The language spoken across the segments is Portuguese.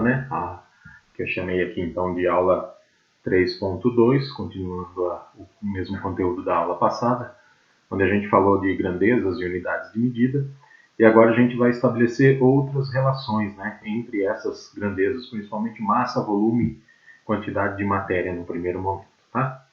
aula, né? Que eu chamei aqui então de aula 3.2, continuando o mesmo conteúdo da aula passada, onde a gente falou de grandezas e unidades de medida, e agora a gente vai estabelecer outras relações, né, entre essas grandezas, principalmente massa, volume, quantidade de matéria no primeiro momento, tá?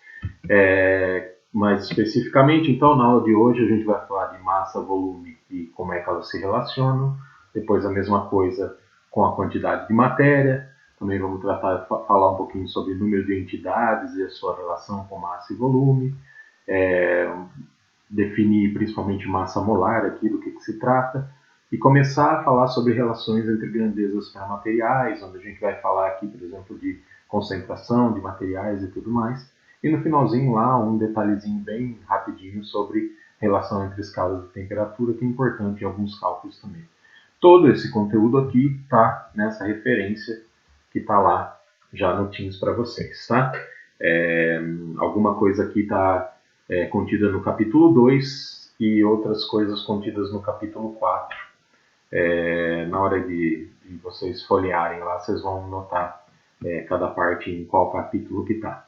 Mais especificamente, então, na aula de hoje a gente vai falar de massa, volume e como é que elas se relacionam, depois a mesma coisa com a quantidade de matéria, também vamos falar um pouquinho sobre o número de entidades e a sua relação com massa e volume, definir principalmente massa molar, aqui do que se trata, e começar a falar sobre relações entre grandezas para materiais, onde a gente vai falar aqui, por exemplo, de concentração de materiais e tudo mais. E no finalzinho lá, um detalhezinho bem rapidinho sobre relação entre escalas de temperatura, que é importante em alguns cálculos também. Todo esse conteúdo aqui está nessa referência que está lá já no Teams para vocês, tá? Alguma coisa aqui está contida no capítulo 2 e outras coisas contidas no capítulo 4. Na hora de vocês folhearem lá, vocês vão notar cada parte em qual capítulo que está.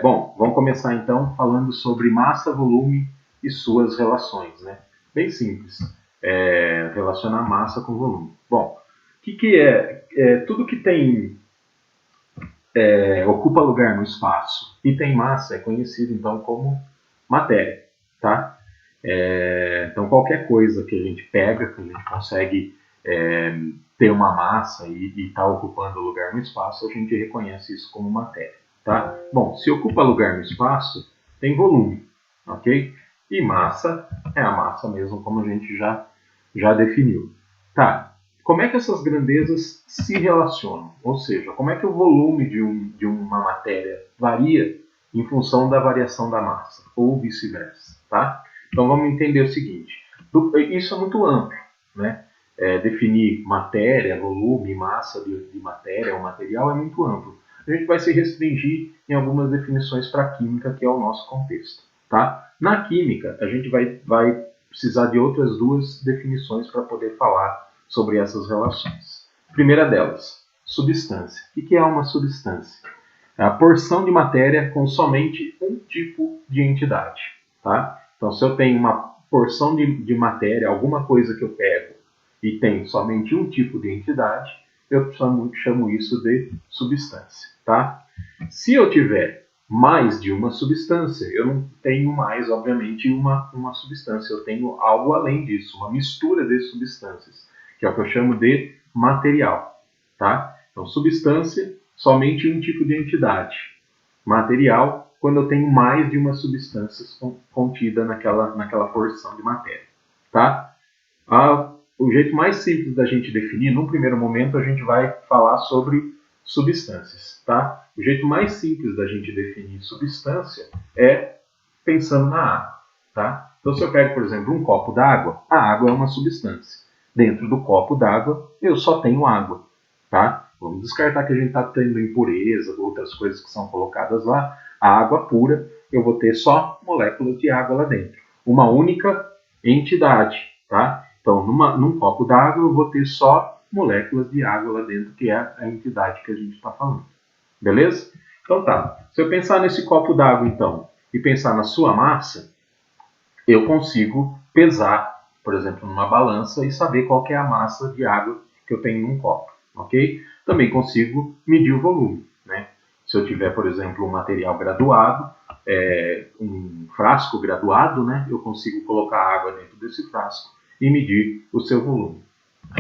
Bom, vamos começar então falando sobre massa, volume e suas relações, né? Bem simples, relacionar massa com volume. Bom, o que é? Tudo que tem ocupa lugar no espaço e tem massa é conhecido então como matéria, tá? Então qualquer coisa que a gente pega, que a gente consegue ter uma massa e está ocupando lugar no espaço, a gente reconhece isso como matéria, tá? Bom, se ocupa lugar no espaço, tem volume, ok? E massa é a massa mesmo, como a gente já definiu. Tá, como é que essas grandezas se relacionam? Ou seja, como é que o volume de uma matéria varia em função da variação da massa, ou vice-versa, tá? Então vamos entender o seguinte, isso é muito amplo, né? Definir matéria, volume, massa de matéria ou material é muito amplo. A gente vai se restringir em algumas definições para a química, que é o nosso contexto, tá? Na química, a gente vai precisar de outras duas definições para poder falar sobre essas relações. Primeira delas, substância. O que é uma substância? É a porção de matéria com somente um tipo de entidade, tá? Então, se eu tenho uma porção de matéria, alguma coisa que eu pego e tem somente um tipo de entidade, eu chamo isso de substância, tá? Se eu tiver mais de uma substância, eu não tenho mais, obviamente, uma substância, eu tenho algo além disso, uma mistura de substâncias, que é o que eu chamo de material, tá? Então, substância, somente um tipo de entidade. Material, quando eu tenho mais de uma substância contida naquela porção de matéria, tá? O jeito mais simples da gente definir, num primeiro momento, a gente vai falar sobre substâncias, tá? O jeito mais simples da gente definir substância é pensando na água, tá? Então, se eu pego, por exemplo, um copo d'água, a água é uma substância. Dentro do copo d'água, eu só tenho água, tá? Vamos descartar que a gente está tendo impureza, outras coisas que são colocadas lá. A água pura, eu vou ter só moléculas de água lá dentro. Uma única entidade, tá? Então, num copo d'água, eu vou ter só moléculas de água lá dentro, que é a entidade que a gente está falando. Beleza? Então tá. Se eu pensar nesse copo d'água, então, e pensar na sua massa, eu consigo pesar, por exemplo, numa balança e saber qual que é a massa de água que eu tenho num copo, ok? Também consigo medir o volume, né? Se eu tiver, por exemplo, um material graduado, um frasco graduado, né? Eu consigo colocar água dentro desse frasco e medir o seu volume.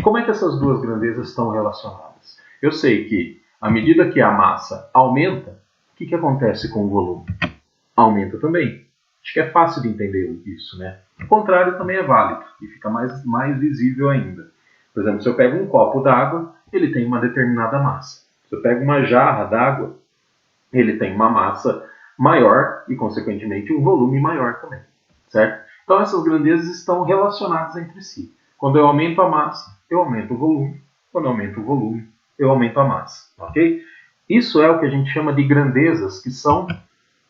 Como é que essas duas grandezas estão relacionadas? Eu sei que, à medida que a massa aumenta, o que acontece com o volume? Aumenta também. Acho que é fácil de entender isso, né? O contrário também é válido e fica mais visível ainda. Por exemplo, se eu pego um copo d'água, ele tem uma determinada massa. Se eu pego uma jarra d'água, ele tem uma massa maior e, consequentemente, um volume maior também, certo? Então, essas grandezas estão relacionadas entre si. Quando eu aumento a massa, eu aumento o volume. Quando eu aumento o volume, eu aumento a massa, ok? Isso é o que a gente chama de grandezas que são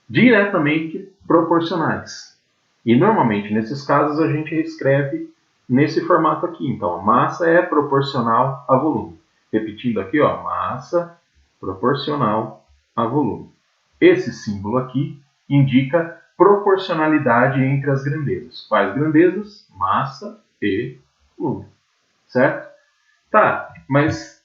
diretamente proporcionais. E, normalmente, nesses casos, a gente escreve nesse formato aqui. Então, a massa é proporcional a volume. Repetindo aqui, ó, massa proporcional a volume. Esse símbolo aqui indica proporcionalidade entre as grandezas. Quais grandezas? Massa e volume. Certo? Tá, mas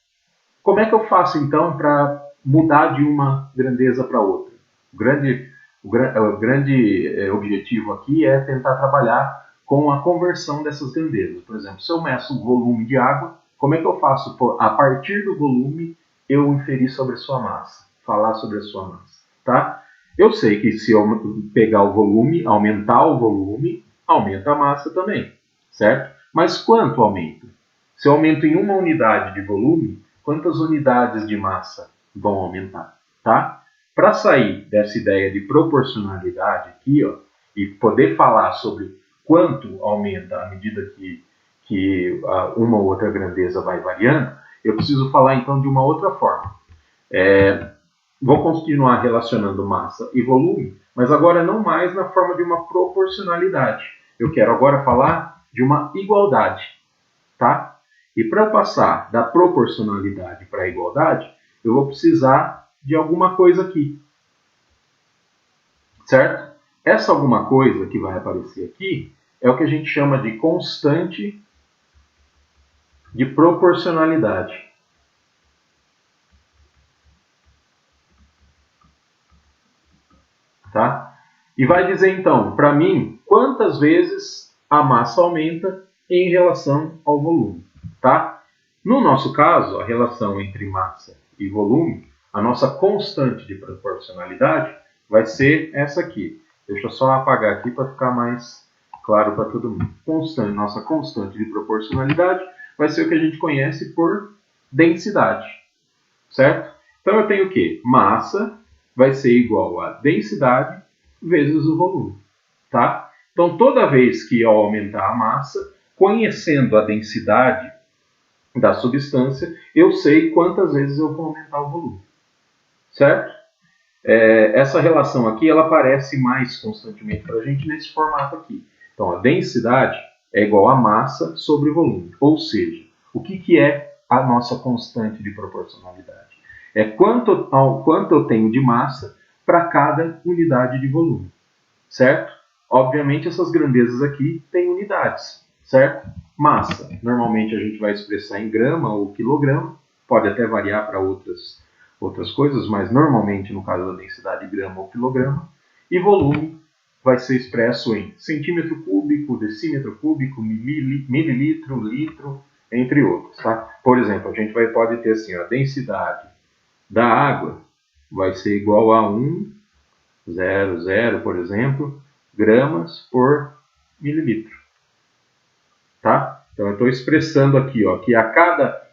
como é que eu faço então para mudar de uma grandeza para outra? O grande objetivo aqui é tentar trabalhar com a conversão dessas grandezas. Por exemplo, se eu meço o volume de água, como é que eu faço a partir do volume eu inferir sobre a sua massa, falar sobre a sua massa, tá? Eu sei que se eu pegar o volume, aumentar o volume, aumenta a massa também, certo? Mas quanto aumenta? Se eu aumento em uma unidade de volume, quantas unidades de massa vão aumentar, tá? Para sair dessa ideia de proporcionalidade aqui, ó, e poder falar sobre quanto aumenta à medida que uma ou outra grandeza vai variando, eu preciso falar então de uma outra forma. Vou continuar relacionando massa e volume, mas agora não mais na forma de uma proporcionalidade. Eu quero agora falar de uma igualdade, tá? E para passar da proporcionalidade para a igualdade, eu vou precisar de alguma coisa aqui, certo? Essa alguma coisa que vai aparecer aqui é o que a gente chama de constante de proporcionalidade. Tá? E vai dizer então, para mim, quantas vezes a massa aumenta em relação ao volume. Tá? No nosso caso, a relação entre massa e volume, a nossa constante de proporcionalidade vai ser essa aqui. Deixa eu só apagar aqui para ficar mais claro para todo mundo. Nossa constante de proporcionalidade vai ser o que a gente conhece por densidade, certo? Então eu tenho o quê? Massa vai ser igual a densidade vezes o volume, tá? Então toda vez que eu aumentar a massa, conhecendo a densidade da substância, eu sei quantas vezes eu vou aumentar o volume, certo? Essa relação aqui, ela aparece mais constantemente para a gente nesse formato aqui. Então, a densidade é igual a massa sobre volume. Ou seja, o que é a nossa constante de proporcionalidade? É quanto eu tenho de massa para cada unidade de volume, certo? Obviamente, essas grandezas aqui têm unidades, certo? Massa, normalmente a gente vai expressar em grama ou quilograma, pode até variar para outras coisas, mas normalmente no caso da densidade grama ou quilograma, e volume vai ser expresso em centímetro cúbico, decímetro cúbico, mililitro, litro, entre outros. Tá? Por exemplo, a gente pode ter assim, a densidade da água vai ser igual a 1,00, por exemplo, gramas por mililitro. Tá? Então eu estou expressando aqui ó, que a cada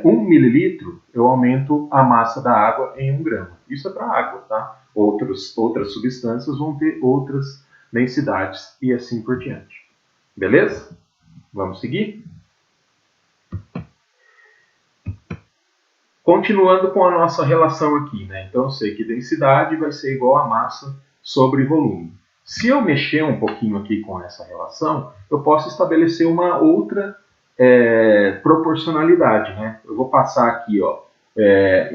1 mililitro eu aumento a massa da água em 1 grama. Isso é para a água, tá? Outras substâncias vão ter outras densidades e assim por diante. Beleza? Vamos seguir? Continuando com a nossa relação aqui, né? Então eu sei que densidade vai ser igual a massa sobre volume. Se eu mexer um pouquinho aqui com essa relação, eu posso estabelecer uma outra proporcionalidade, né? Eu vou passar aqui, ó,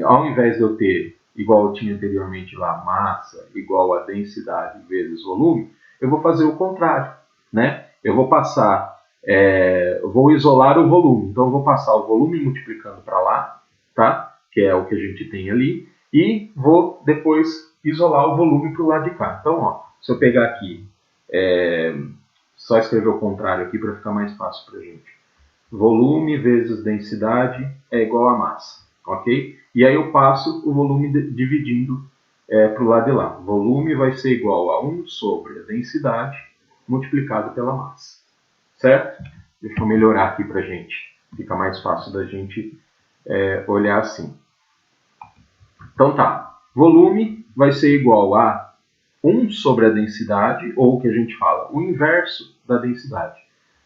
ao invés de eu ter, igual eu tinha anteriormente lá, massa igual a densidade vezes volume, eu vou fazer o contrário, né? Eu vou passar, vou isolar o volume. Então eu vou passar o volume multiplicando para lá, tá? Que é o que a gente tem ali, e vou depois isolar o volume para o lado de cá. Então, ó, se eu pegar aqui, só escrever o contrário aqui para ficar mais fácil para a gente. Volume vezes densidade é igual a massa, ok? E aí eu passo o volume dividindo para o lado de lá. Volume vai ser igual a 1 sobre a densidade multiplicado pela massa, certo? Deixa eu melhorar aqui para a gente, fica mais fácil da gente olhar assim. Então tá, volume vai ser igual a 1 sobre a densidade, ou o que a gente fala, o inverso da densidade,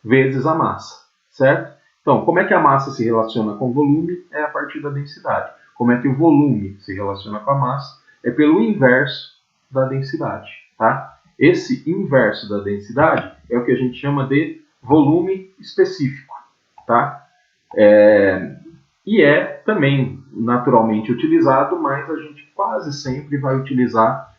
vezes a massa, certo? Então, como é que a massa se relaciona com o volume? É a partir da densidade. Como é que o volume se relaciona com a massa? É pelo inverso da densidade, tá? Esse inverso da densidade é o que a gente chama de volume específico, tá? e é também naturalmente utilizado, mas a gente quase sempre vai utilizar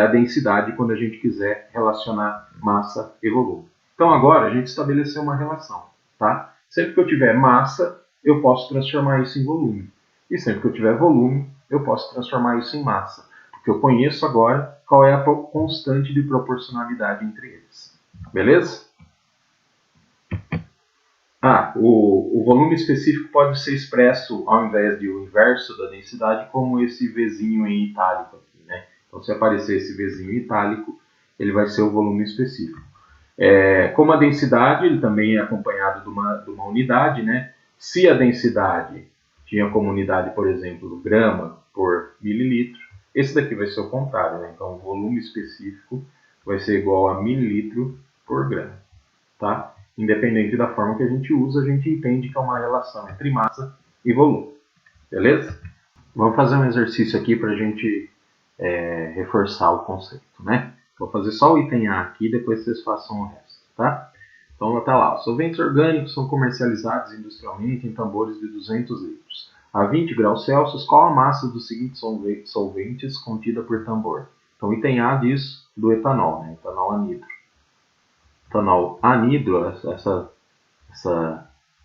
a densidade quando a gente quiser relacionar massa e volume. Então agora a gente estabeleceu uma relação, tá? Sempre que eu tiver massa, eu posso transformar isso em volume. E sempre que eu tiver volume, eu posso transformar isso em massa. Porque eu conheço agora qual é a constante de proporcionalidade entre eles. Beleza? O volume específico pode ser expresso, ao invés de o inverso da densidade, como esse Vzinho em itálico aqui, né? Então, se aparecer esse Vzinho em itálico, ele vai ser o volume específico. Como a densidade, ele também é acompanhado de uma unidade, né? Se a densidade tinha como unidade, por exemplo, grama por mililitro, esse daqui vai ser o contrário, né? Então, o volume específico vai ser igual a mililitro por grama, tá? Independente da forma que a gente usa, a gente entende que é uma relação entre massa e volume, beleza? Vamos fazer um exercício aqui para a gente reforçar o conceito, né? Vou fazer só o item A aqui, depois vocês façam o resto, tá? Então tá lá, os solventes orgânicos são comercializados industrialmente em tambores de 200 litros. A 20 graus Celsius, qual a massa dos seguintes solventes contida por tambor? Então item A diz do etanol, né? Etanol anidro. Etanol anidro, essa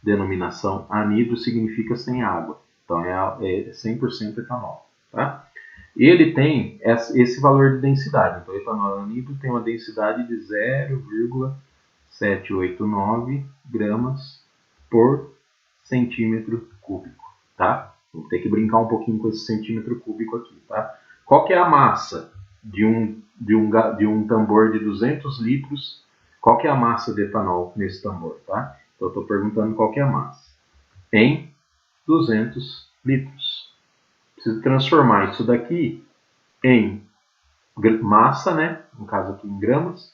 denominação anidro significa sem água. Então é 100% etanol, tá? Ele tem esse valor de densidade. Então, o etanol anidro tem uma densidade de 0,789 gramas por centímetro cúbico, tá? Vamos ter que brincar um pouquinho com esse centímetro cúbico aqui, tá? Qual que é a massa de um tambor de 200 litros? Qual que é a massa de etanol nesse tambor, tá? Então, eu estou perguntando qual que é a massa. Em 200 litros. Preciso transformar isso daqui em massa, né? No caso aqui em gramas,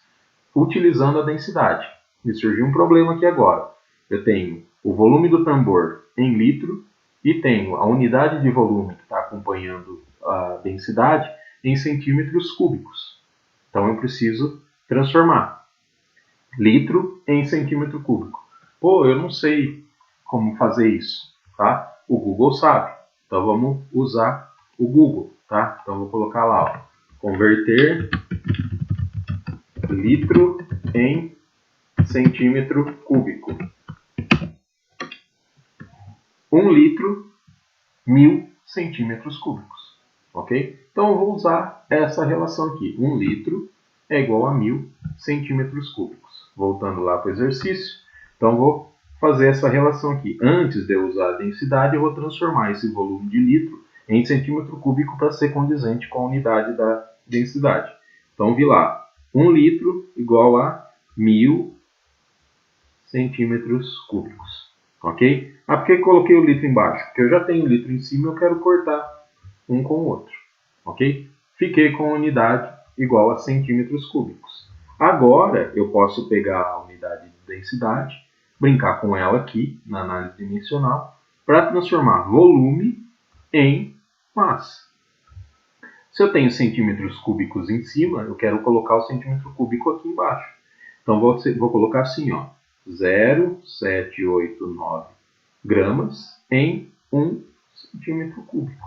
utilizando a densidade. Me surgiu um problema aqui agora. Eu tenho o volume do tambor em litro e tenho a unidade de volume que está acompanhando a densidade em centímetros cúbicos. Então eu preciso transformar litro em centímetro cúbico. Pô, eu não sei como fazer isso, tá? O Google sabe. Então vamos usar o Google, tá? Então eu vou colocar lá, ó, converter litro em centímetro cúbico. 1 litro, 1000 centímetros cúbicos, ok? Então eu vou usar essa relação aqui. 1 litro é igual a 1000 centímetros cúbicos. Voltando lá para o exercício, então vou fazer essa relação aqui. Antes de eu usar a densidade, eu vou transformar esse volume de litro em centímetro cúbico para ser condizente com a unidade da densidade. Então, vi lá, 1 litro igual a 1000 centímetros cúbicos. Ok? Por que eu coloquei o litro embaixo? Porque eu já tenho o litro em cima e eu quero cortar um com o outro. Ok? Fiquei com a unidade igual a centímetros cúbicos. Agora eu posso pegar a unidade de densidade, brincar com ela aqui na análise dimensional, para transformar volume em massa. Se eu tenho centímetros cúbicos em cima, eu quero colocar o centímetro cúbico aqui embaixo. Então vou colocar assim, ó, 0,789 gramas em 1 centímetro cúbico.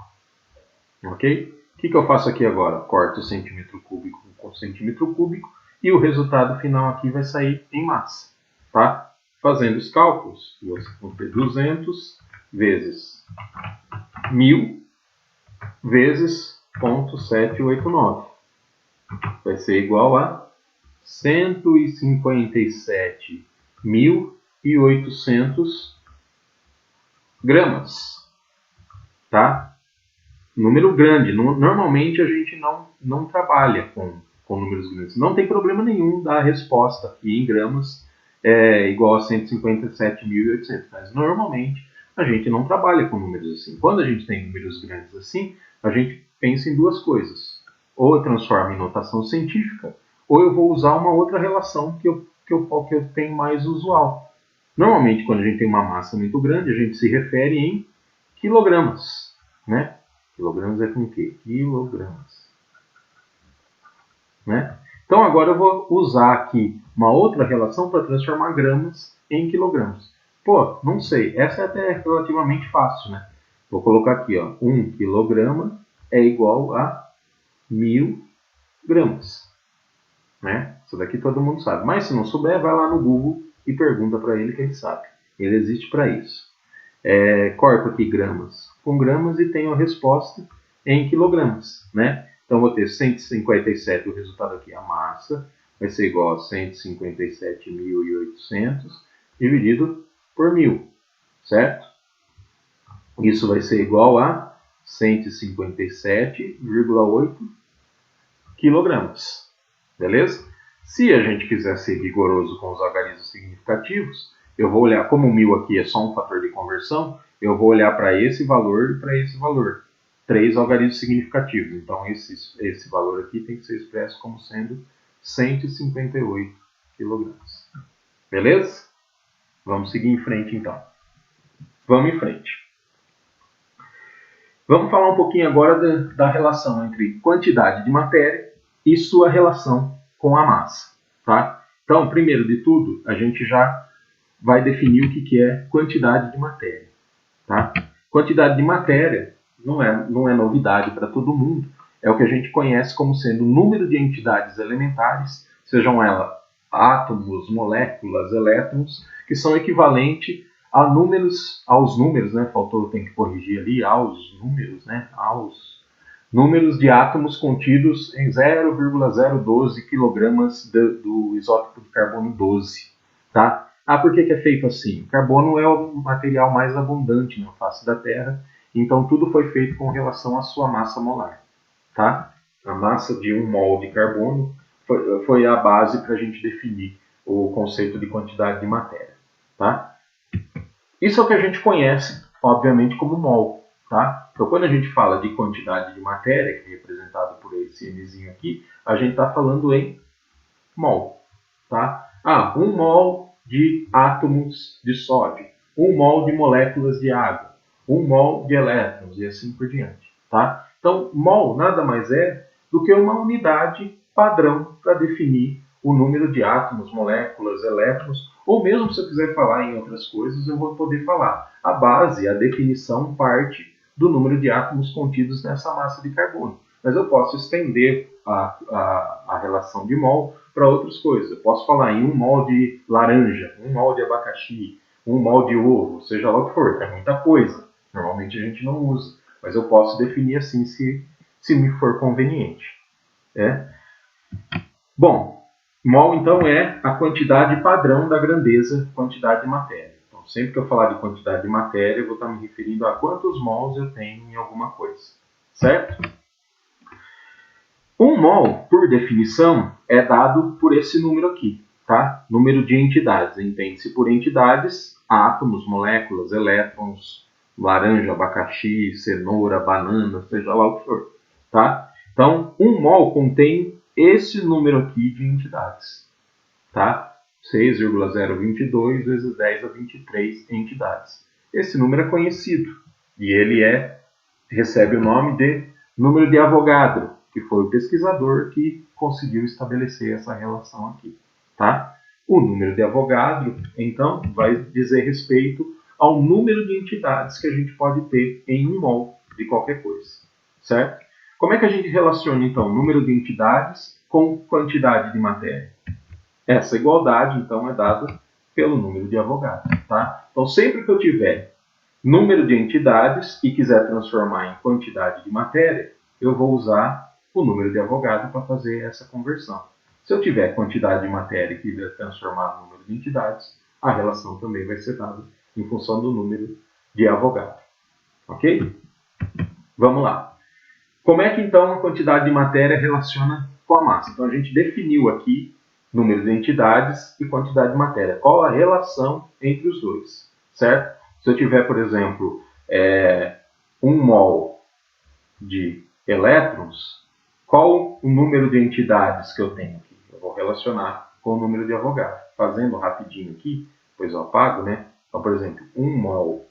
Ok? O que eu faço aqui agora? Corto o centímetro cúbico com centímetro cúbico e o resultado final aqui vai sair em massa. Tá? Fazendo os cálculos, você vai ter 200 vezes 1000 vezes 0,789. Vai ser igual a 157.800 gramas. Tá? Número grande. Normalmente a gente não trabalha com números grandes. Não tem problema nenhum dar a resposta aqui em gramas igual a 157.800. Mas normalmente a gente não trabalha com números assim. Quando a gente tem números grandes assim, a gente pensa em duas coisas. Ou eu transformo em notação científica, ou eu vou usar uma outra relação que eu tenho mais usual. Normalmente, quando a gente tem uma massa muito grande, a gente se refere em quilogramas, né? Quilogramas é com o quê? Quilogramas. Né? Então, agora eu vou usar aqui uma outra relação para transformar gramas em quilogramas. Pô, não sei. Essa é até relativamente fácil, né? Vou colocar aqui, ó. 1 quilograma é igual a 1000 gramas. Né? Isso daqui todo mundo sabe. Mas se não souber, vai lá no Google e pergunta para ele que ele sabe. Ele existe para isso. Corto aqui gramas com gramas e tenho a resposta em quilogramas. Né? Então vou ter 157, o resultado aqui, a massa, vai ser igual a 157.800 dividido por 1000, certo? Isso vai ser igual a 157,8 quilogramas. Beleza? Se a gente quiser ser rigoroso com os algarismos significativos, eu vou olhar, como o 1000 aqui é só um fator de conversão, eu vou olhar para esse valor e para esse valor. 3 algarismos significativos. Então, esse valor aqui tem que ser expresso como sendo 158 quilogramas. Beleza? Vamos seguir em frente, então. Vamos em frente. Vamos falar um pouquinho agora da relação entre quantidade de matéria e sua relação com a massa. Tá? Então, primeiro de tudo, a gente já vai definir o que é quantidade de matéria. Tá? Quantidade de matéria não é novidade para todo mundo. É o que a gente conhece como sendo o número de entidades elementares, sejam elas átomos, moléculas, elétrons, que são equivalentes aos números, né? Faltou, tem que corrigir ali, aos números, né? Aos números de átomos contidos em 0,012 kg do isótopo de carbono 12. Tá? Por que é feito assim? O carbono é o material mais abundante na face da Terra, então tudo foi feito com relação à sua massa molar. Tá? A massa de 1 mol de carbono foi a base para a gente definir o conceito de quantidade de matéria. Tá? Isso é o que a gente conhece, obviamente, como mol. Tá? Então, quando a gente fala de quantidade de matéria, que é representado por esse Mzinho aqui, a gente está falando em mol. Tá? 1 mol de átomos de sódio, 1 mol de moléculas de água, 1 mol de elétrons e assim por diante. Tá? Então, mol nada mais é do que uma unidade padrão para definir o número de átomos, moléculas, elétrons, ou mesmo se eu quiser falar em outras coisas, eu vou poder falar. A base, a definição, parte do número de átomos contidos nessa massa de carbono. Mas eu posso estender a relação de mol para outras coisas. Eu posso falar em 1 mol de laranja, 1 mol de abacaxi, 1 mol de ovo, seja lá o que for. É muita coisa. Normalmente a gente não usa. Mas eu posso definir assim se me for conveniente. Bom, mol então é a quantidade padrão da grandeza, quantidade de matéria. Então, sempre que eu falar de quantidade de matéria, eu vou estar me referindo a quantos mols eu tenho em alguma coisa. Certo? 1 mol, por definição, é dado por esse número aqui, tá? Número de entidades. Entende-se por entidades, átomos, moléculas, elétrons, laranja, abacaxi, cenoura, banana, seja lá o que for, tá? Então, 1 mol contém esse número aqui de entidades, tá? 6,022 vezes 10 a 23 entidades. Esse número é conhecido e ele recebe o nome de número de Avogadro, que foi o pesquisador que conseguiu estabelecer essa relação aqui. Tá? O número de Avogadro, então, vai dizer respeito ao número de entidades que a gente pode ter em 1 mol de qualquer coisa. Certo? Como é que a gente relaciona, então, número de entidades com quantidade de matéria? Essa igualdade, então, é dada pelo número de Avogadro. Tá? Então, sempre que eu tiver número de entidades e quiser transformar em quantidade de matéria, eu vou usar o número de Avogadro para fazer essa conversão. Se eu tiver quantidade de matéria e quiser transformar no número de entidades, a relação também vai ser dada em função do número de Avogadro. Ok? Vamos lá. Como é que então a quantidade de matéria relaciona com a massa? Então a gente definiu aqui número de entidades e quantidade de matéria. Qual a relação entre os dois? Certo? Se eu tiver, por exemplo, 1 mol de elétrons, qual o número de entidades que eu tenho aqui? Eu vou relacionar com o número de Avogadro. Fazendo rapidinho aqui, depois eu apago, né? Então, por exemplo, 1 mol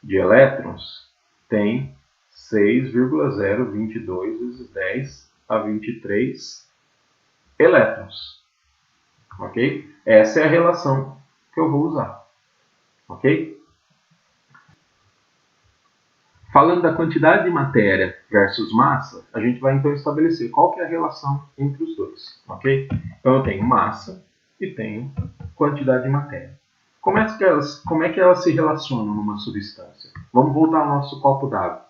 de elétrons tem 6,022 vezes 10 a 23 elétrons. Ok? Essa é a relação que eu vou usar. ok? Falando da quantidade de matéria versus massa, a gente vai então estabelecer qual que é a relação entre os dois, ok? Então eu tenho massa e tenho quantidade de matéria. Como é que elas se relacionam numa substância? Vamos voltar ao nosso copo d'água,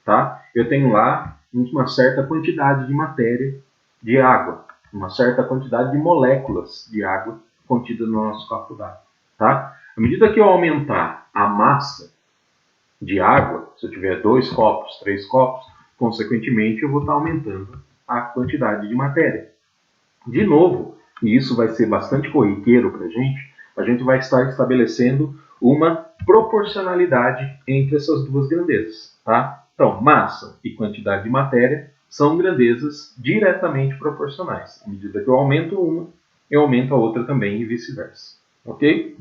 tá? Eu tenho lá uma certa quantidade de matéria de água, uma certa quantidade de moléculas de água contidas no nosso copo d'água, tá? À medida que eu aumentar a massa de água, se eu tiver 2 copos, 3 copos, consequentemente eu vou estar aumentando a quantidade de matéria. De novo, e isso vai ser bastante corriqueiro para a gente vai estar estabelecendo uma proporcionalidade entre essas duas grandezas, tá? Então, massa e quantidade de matéria são grandezas diretamente proporcionais. À medida que eu aumento uma, eu aumento a outra também e vice-versa, ok?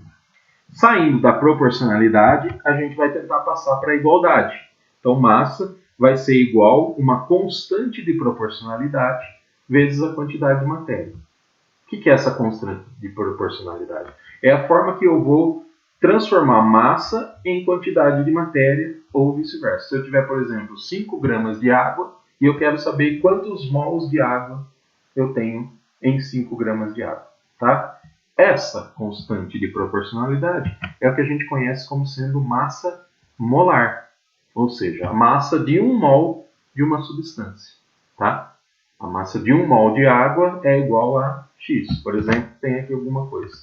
Saindo da proporcionalidade, a gente vai tentar passar para a igualdade. Então, massa vai ser igual uma constante de proporcionalidade vezes a quantidade de matéria. O que é essa constante de proporcionalidade? É a forma que eu vou transformar massa em quantidade de matéria ou vice-versa. Se eu tiver, por exemplo, 5 gramas de água e eu quero saber quantos mols de água eu tenho em 5 gramas de água, tá? Essa constante de proporcionalidade é o que a gente conhece como sendo massa molar, ou seja, a massa de 1 mol de uma substância, tá? A massa de 1 mol de água é igual a X. Por exemplo, tem aqui alguma coisa.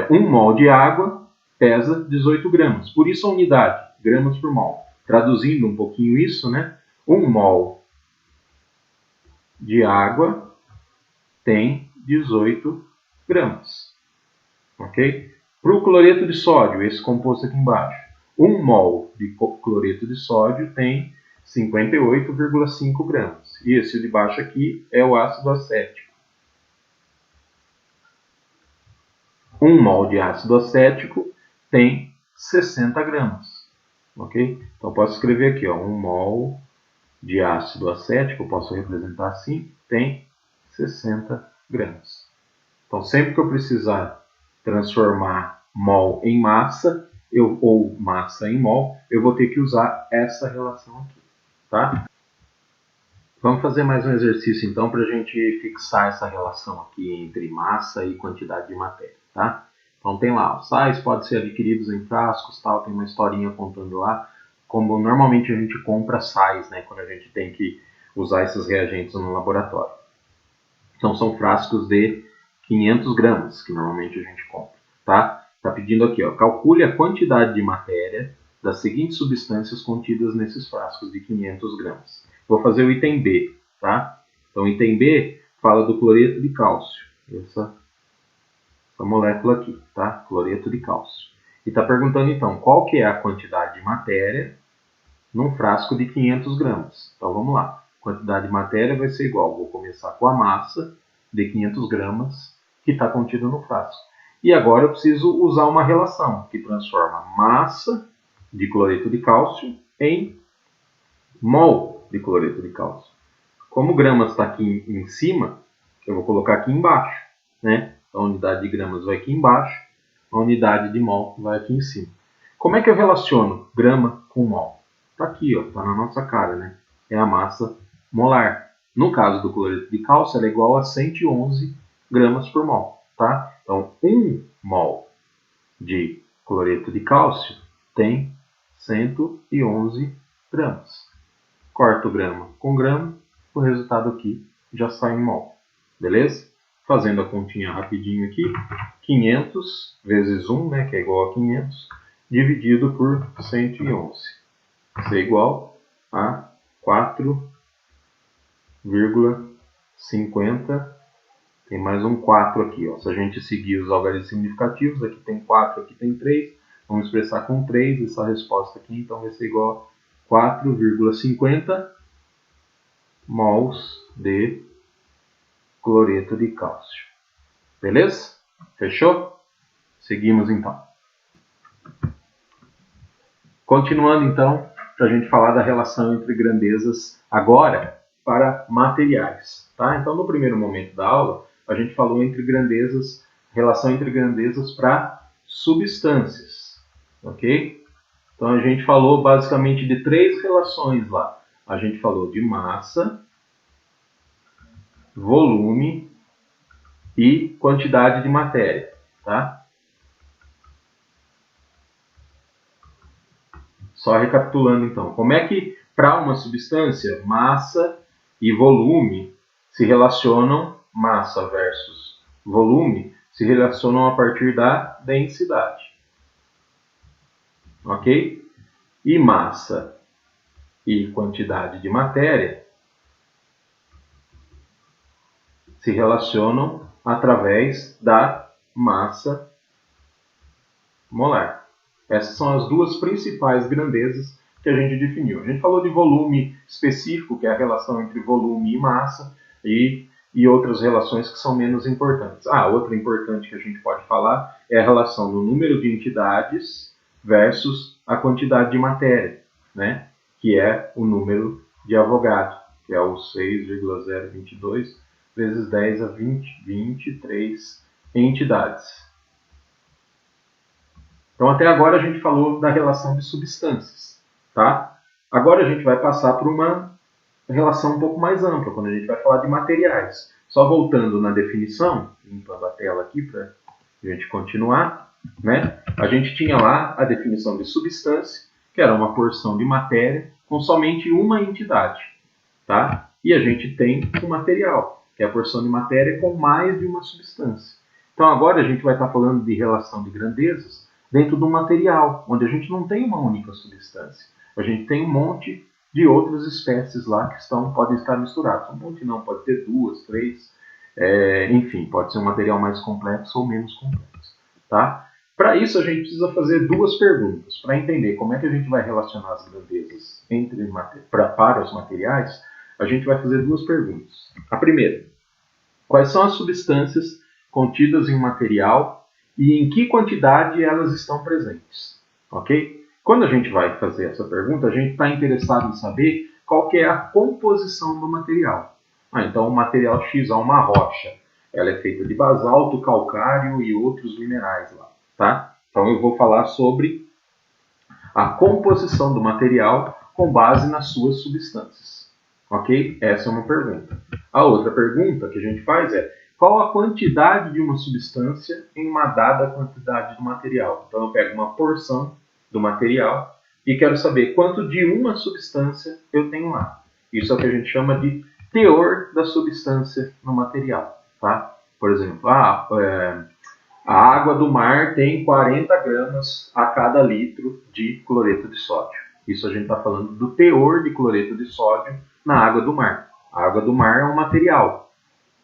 1 mol de água pesa 18 gramas. Por isso a unidade, gramas por mol. Traduzindo um pouquinho isso, né? 1 mol de água tem 18 gramas. Ok? Para o cloreto de sódio, esse composto aqui embaixo, 1 mol de cloreto de sódio tem 58,5 gramas. E esse de baixo aqui é o ácido acético. 1 mol de ácido acético tem 60 gramas. Ok? Então, posso escrever aqui, ó, 1 mol de ácido acético, posso representar assim, tem 60 gramas. Então, sempre que eu precisar transformar mol em massa, ou massa em mol, eu vou ter que usar essa relação aqui, tá? Vamos fazer mais um exercício, então, para a gente fixar essa relação aqui entre massa e quantidade de matéria, tá? Então, tem lá, os sais podem ser adquiridos em frascos, tal, tem uma historinha contando lá, como normalmente a gente compra sais, né, quando a gente tem que usar esses reagentes no laboratório. Então, são frascos de 500 gramas, que normalmente a gente compra, tá? Tá pedindo aqui, ó, calcule a quantidade de matéria das seguintes substâncias contidas nesses frascos de 500 gramas. Vou fazer o item B, tá? Então, o item B fala do cloreto de cálcio, essa molécula aqui, tá? Cloreto de cálcio. E está perguntando, então, qual que é a quantidade de matéria num frasco de 500 gramas. Então, vamos lá. A quantidade de matéria vai ser igual. Vou começar com a massa de 500 gramas que está contida no frasco. E agora eu preciso usar uma relação que transforma massa de cloreto de cálcio em mol de cloreto de cálcio. Como gramas está aqui em cima, eu vou colocar aqui embaixo, né? Então, a unidade de gramas vai aqui embaixo, a unidade de mol vai aqui em cima. Como é que eu relaciono grama com mol? Está aqui, ó, está na nossa cara, né? É a massa molar. No caso do cloreto de cálcio, ela é igual a 111 gramas por mol, tá? Então, 1 mol de cloreto de cálcio tem 111 gramas. Corto grama com grama, o resultado aqui já sai em mol, beleza? Fazendo a continha rapidinho aqui, 500 vezes 1, né, que é igual a 500, dividido por 111. Isso é igual a 4,50. Tem mais um 4 aqui. Ó. Se a gente seguir os algarismos significativos, aqui tem 4, aqui tem 3. Vamos expressar com 3 essa resposta aqui. Então vai ser igual a 4,50 mols de cloreto de cálcio. Beleza? Fechou? Seguimos então. Continuando então, para a gente falar da relação entre grandezas agora para materiais. Tá? Então, no primeiro momento da aula, a gente falou entre grandezas, relação entre grandezas para substâncias. ok? Então a gente falou basicamente de três relações lá. A gente falou de massa, volume e quantidade de matéria, tá? Só recapitulando então, como é que para uma substância, massa e volume se relacionam, massa versus volume, se relacionam a partir da densidade, ok? E massa e quantidade de matéria se relacionam através da massa molar. Essas são as duas principais grandezas que a gente definiu. A gente falou de volume específico, que é a relação entre volume e massa, e outras relações que são menos importantes. Outra importante que a gente pode falar é a relação do número de entidades versus a quantidade de matéria, né? Que é o número de Avogadro, que é o 6,022 vezes 10 a 23 entidades. Então, até agora a gente falou da relação de substâncias, tá? Agora a gente vai passar para uma relação um pouco mais ampla, quando a gente vai falar de materiais. Só voltando na definição, limpando a tela aqui para a gente continuar, né? A gente tinha lá a definição de substância, que era uma porção de matéria com somente uma entidade, tá? E a gente tem o material, que é a porção de matéria com mais de uma substância. Então agora a gente vai estar falando de relação de grandezas dentro do material, onde a gente não tem uma única substância. A gente tem um monte de outras espécies lá que podem estar misturadas. Um monte não, pode ter duas, três, enfim, pode ser um material mais complexo ou menos complexo. Tá? Para isso a gente precisa fazer duas perguntas. Para entender como é que a gente vai relacionar as grandezas para os materiais, a gente vai fazer duas perguntas. A primeira, quais são as substâncias contidas em um material e em que quantidade elas estão presentes, ok? Quando a gente vai fazer essa pergunta, a gente está interessado em saber qual que é a composição do material. Então o material X é uma rocha, ela é feita de basalto, calcário e outros minerais lá, tá? Então eu vou falar sobre a composição do material com base nas suas substâncias, ok? Essa é uma pergunta. A outra pergunta que a gente faz é qual a quantidade de uma substância em uma dada quantidade de material. Então eu pego uma porção do material e quero saber quanto de uma substância eu tenho lá. Isso é o que a gente chama de teor da substância no material, tá? Por exemplo, a água do mar tem 40 gramas a cada litro de cloreto de sódio. Isso a gente está falando do teor de cloreto de sódio na água do mar. A água do mar é um material,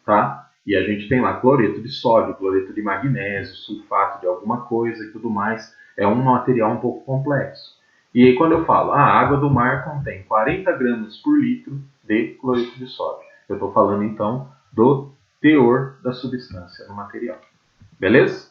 tá? E a gente tem lá cloreto de sódio, cloreto de magnésio, sulfato de alguma coisa e tudo mais. É um material um pouco complexo. E aí quando eu falo, a água do mar contém 40 gramas por litro de cloreto de sódio. Eu estou falando então do teor da substância no material. Beleza?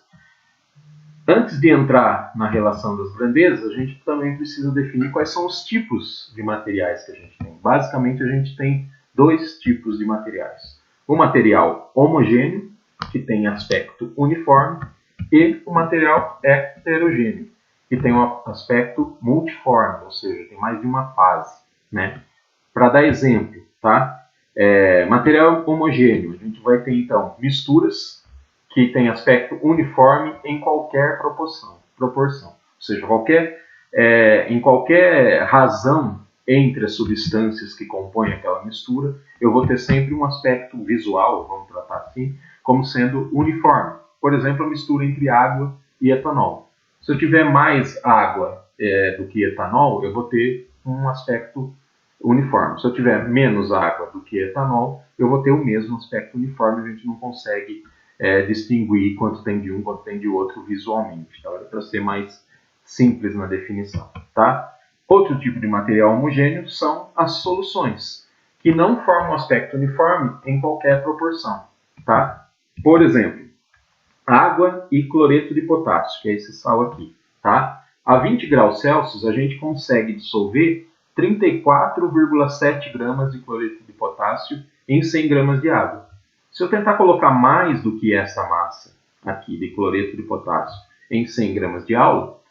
Antes de entrar na relação das grandezas, a gente também precisa definir quais são os tipos de materiais que a gente tem. Basicamente, a gente tem dois tipos de materiais. O material homogêneo, que tem aspecto uniforme, e o material heterogêneo, que tem um aspecto multiforme, ou seja, tem mais de uma fase, né? Para dar exemplo, tá? Material homogêneo, a gente vai ter então misturas que têm aspecto uniforme em qualquer proporção. Ou seja, em qualquer razão entre as substâncias que compõem aquela mistura, eu vou ter sempre um aspecto visual, vamos tratar assim, como sendo uniforme. Por exemplo, a mistura entre água e etanol. Se eu tiver mais água do que etanol, eu vou ter um aspecto uniforme. Se eu tiver menos água do que etanol, eu vou ter o mesmo aspecto uniforme. A gente não consegue distinguir quanto tem de um, quanto tem de outro visualmente. Então, para ser mais simples na definição, tá? Outro tipo de material homogêneo são as soluções, que não formam aspecto uniforme em qualquer proporção, tá? Por exemplo, água e cloreto de potássio, que é esse sal aqui, tá? A 20 graus Celsius, a gente consegue dissolver 34,7 gramas de cloreto de potássio em 100 gramas de água. Se eu tentar colocar mais do que essa massa aqui de cloreto de potássio em 100 gramas de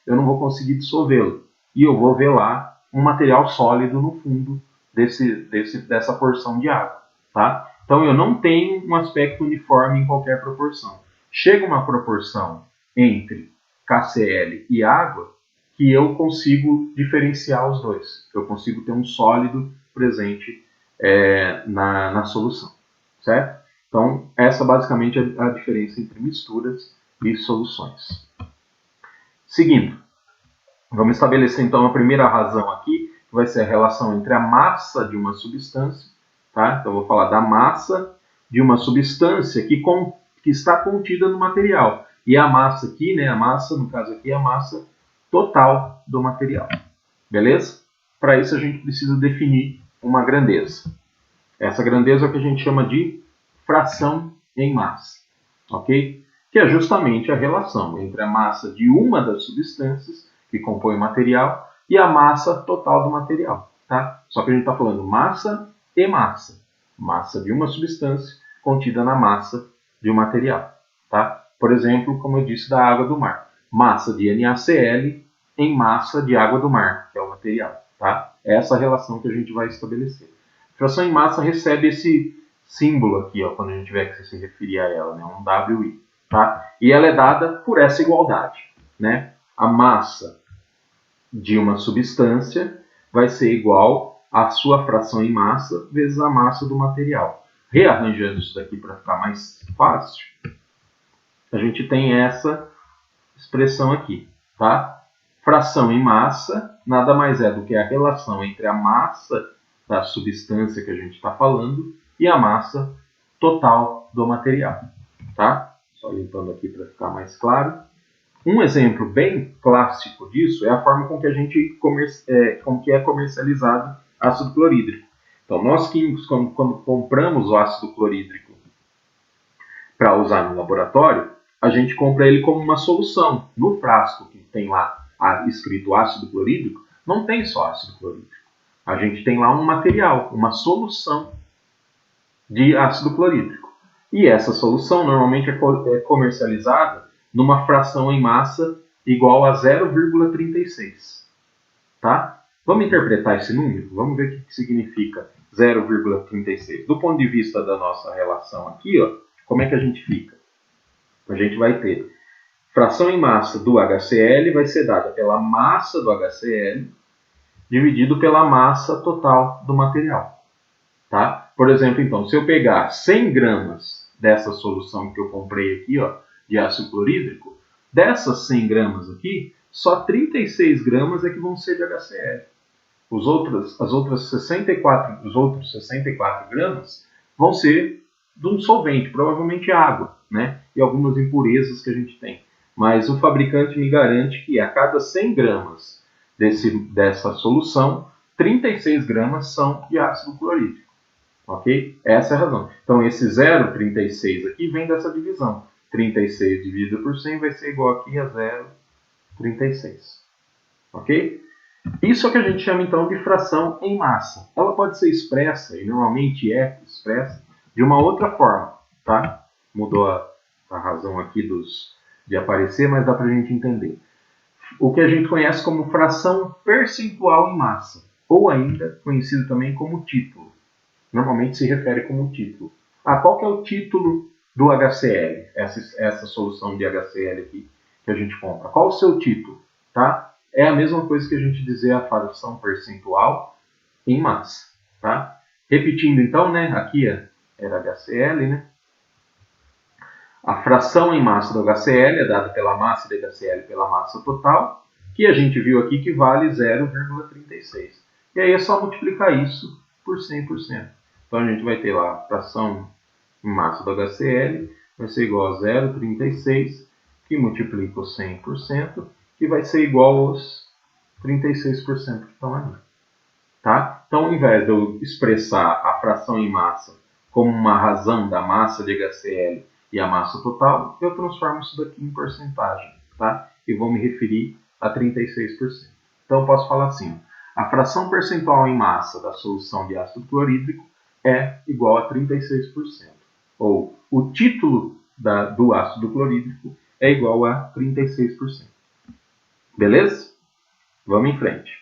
eu não vou conseguir dissolvê-lo. E eu vou ver lá um material sólido no fundo dessa porção de água. Tá? Então eu não tenho um aspecto uniforme em qualquer proporção. Chega uma proporção entre KCl e água que eu consigo diferenciar os dois. Eu consigo ter um sólido presente na solução. Certo? Então essa basicamente é a diferença entre misturas e soluções. Seguindo, vamos estabelecer então a primeira razão aqui, que vai ser a relação entre a massa de uma substância, tá? Então eu vou falar da massa de uma substância que está contida no material. E a massa aqui, né, a massa, no caso aqui, é a massa total do material. Beleza? Para isso a gente precisa definir uma grandeza. Essa grandeza é o que a gente chama de fração em massa. Ok? Que é justamente a relação entre a massa de uma das substâncias que compõe o material e a massa total do material. Tá? Só que a gente está falando massa e massa. Massa de uma substância contida na massa de um material. Tá? Por exemplo, como eu disse, da água do mar. Massa de NaCl em massa de água do mar, que é o material. Tá? É essa relação que a gente vai estabelecer. A fração em massa recebe esse símbolo aqui, ó, quando a gente tiver que se referir a ela, né? Um WI. Tá? E ela é dada por essa igualdade. Né? A massa de uma substância vai ser igual à sua fração em massa vezes a massa do material. Rearranjando isso daqui para ficar mais fácil, a gente tem essa expressão aqui. Tá? Fração em massa nada mais é do que a relação entre a massa da substância que a gente está falando e a massa total do material. Tá? Só limpando aqui para ficar mais claro. Um exemplo bem clássico disso é a forma com que a gente com que é comercializado ácido clorídrico. Então, nós químicos, quando compramos o ácido clorídrico para usar no laboratório, a gente compra ele como uma solução. No frasco que tem lá escrito ácido clorídrico, não tem só ácido clorídrico. A gente tem lá um material, uma solução de ácido clorídrico. E essa solução normalmente é comercializada numa fração em massa igual a 0,36. Tá? Vamos interpretar esse número? Vamos ver o que significa 0,36. Do ponto de vista da nossa relação aqui, ó, como é que a gente fica? A gente vai ter fração em massa do HCl vai ser dada pela massa do HCl dividido pela massa total do material. Tá? Por exemplo, então, se eu pegar 100 gramas dessa solução que eu comprei aqui, ó, de ácido clorídrico, dessas 100 gramas aqui, só 36 gramas é que vão ser de HCl. Os outros 64 gramas vão ser de um solvente, provavelmente água, né? E algumas impurezas que a gente tem. Mas o fabricante me garante que a cada 100 gramas dessa solução, 36 gramas são de ácido clorídrico. Ok? Essa é a razão. Então, esse 0,36 aqui vem dessa divisão. 36 dividido por 100 vai ser igual aqui a 0,36. Ok? Isso é o que a gente chama, então, de fração em massa. Ela pode ser expressa, e normalmente é expressa, de uma outra forma. Tá? Mudou a razão aqui de aparecer, mas dá para a gente entender. O que a gente conhece como fração percentual em massa, ou ainda conhecido também como título. Normalmente se refere como título. Qual que é o título do HCl? Essa solução de HCl aqui que a gente compra. Qual o seu título? Tá? É a mesma coisa que a gente dizer a fração percentual em massa. Tá? Repetindo então, né? Aqui era HCl, né? A fração em massa do HCl é dada pela massa de HCl pela massa total, que a gente viu aqui que vale 0,36. E aí é só multiplicar isso por 100%. Então a gente vai ter lá a fração em massa do HCl vai ser igual a 0,36, que multiplica os 100%, que vai ser igual aos 36% que estão ali. Tá? Então, ao invés de eu expressar a fração em massa como uma razão da massa de HCl e a massa total, eu transformo isso daqui em porcentagem. Tá? E vou me referir a 36%. Então, eu posso falar assim, a fração percentual em massa da solução de ácido clorídrico é igual a 36%. Ou o título do ácido clorídrico é igual a 36%. Beleza? Vamos em frente.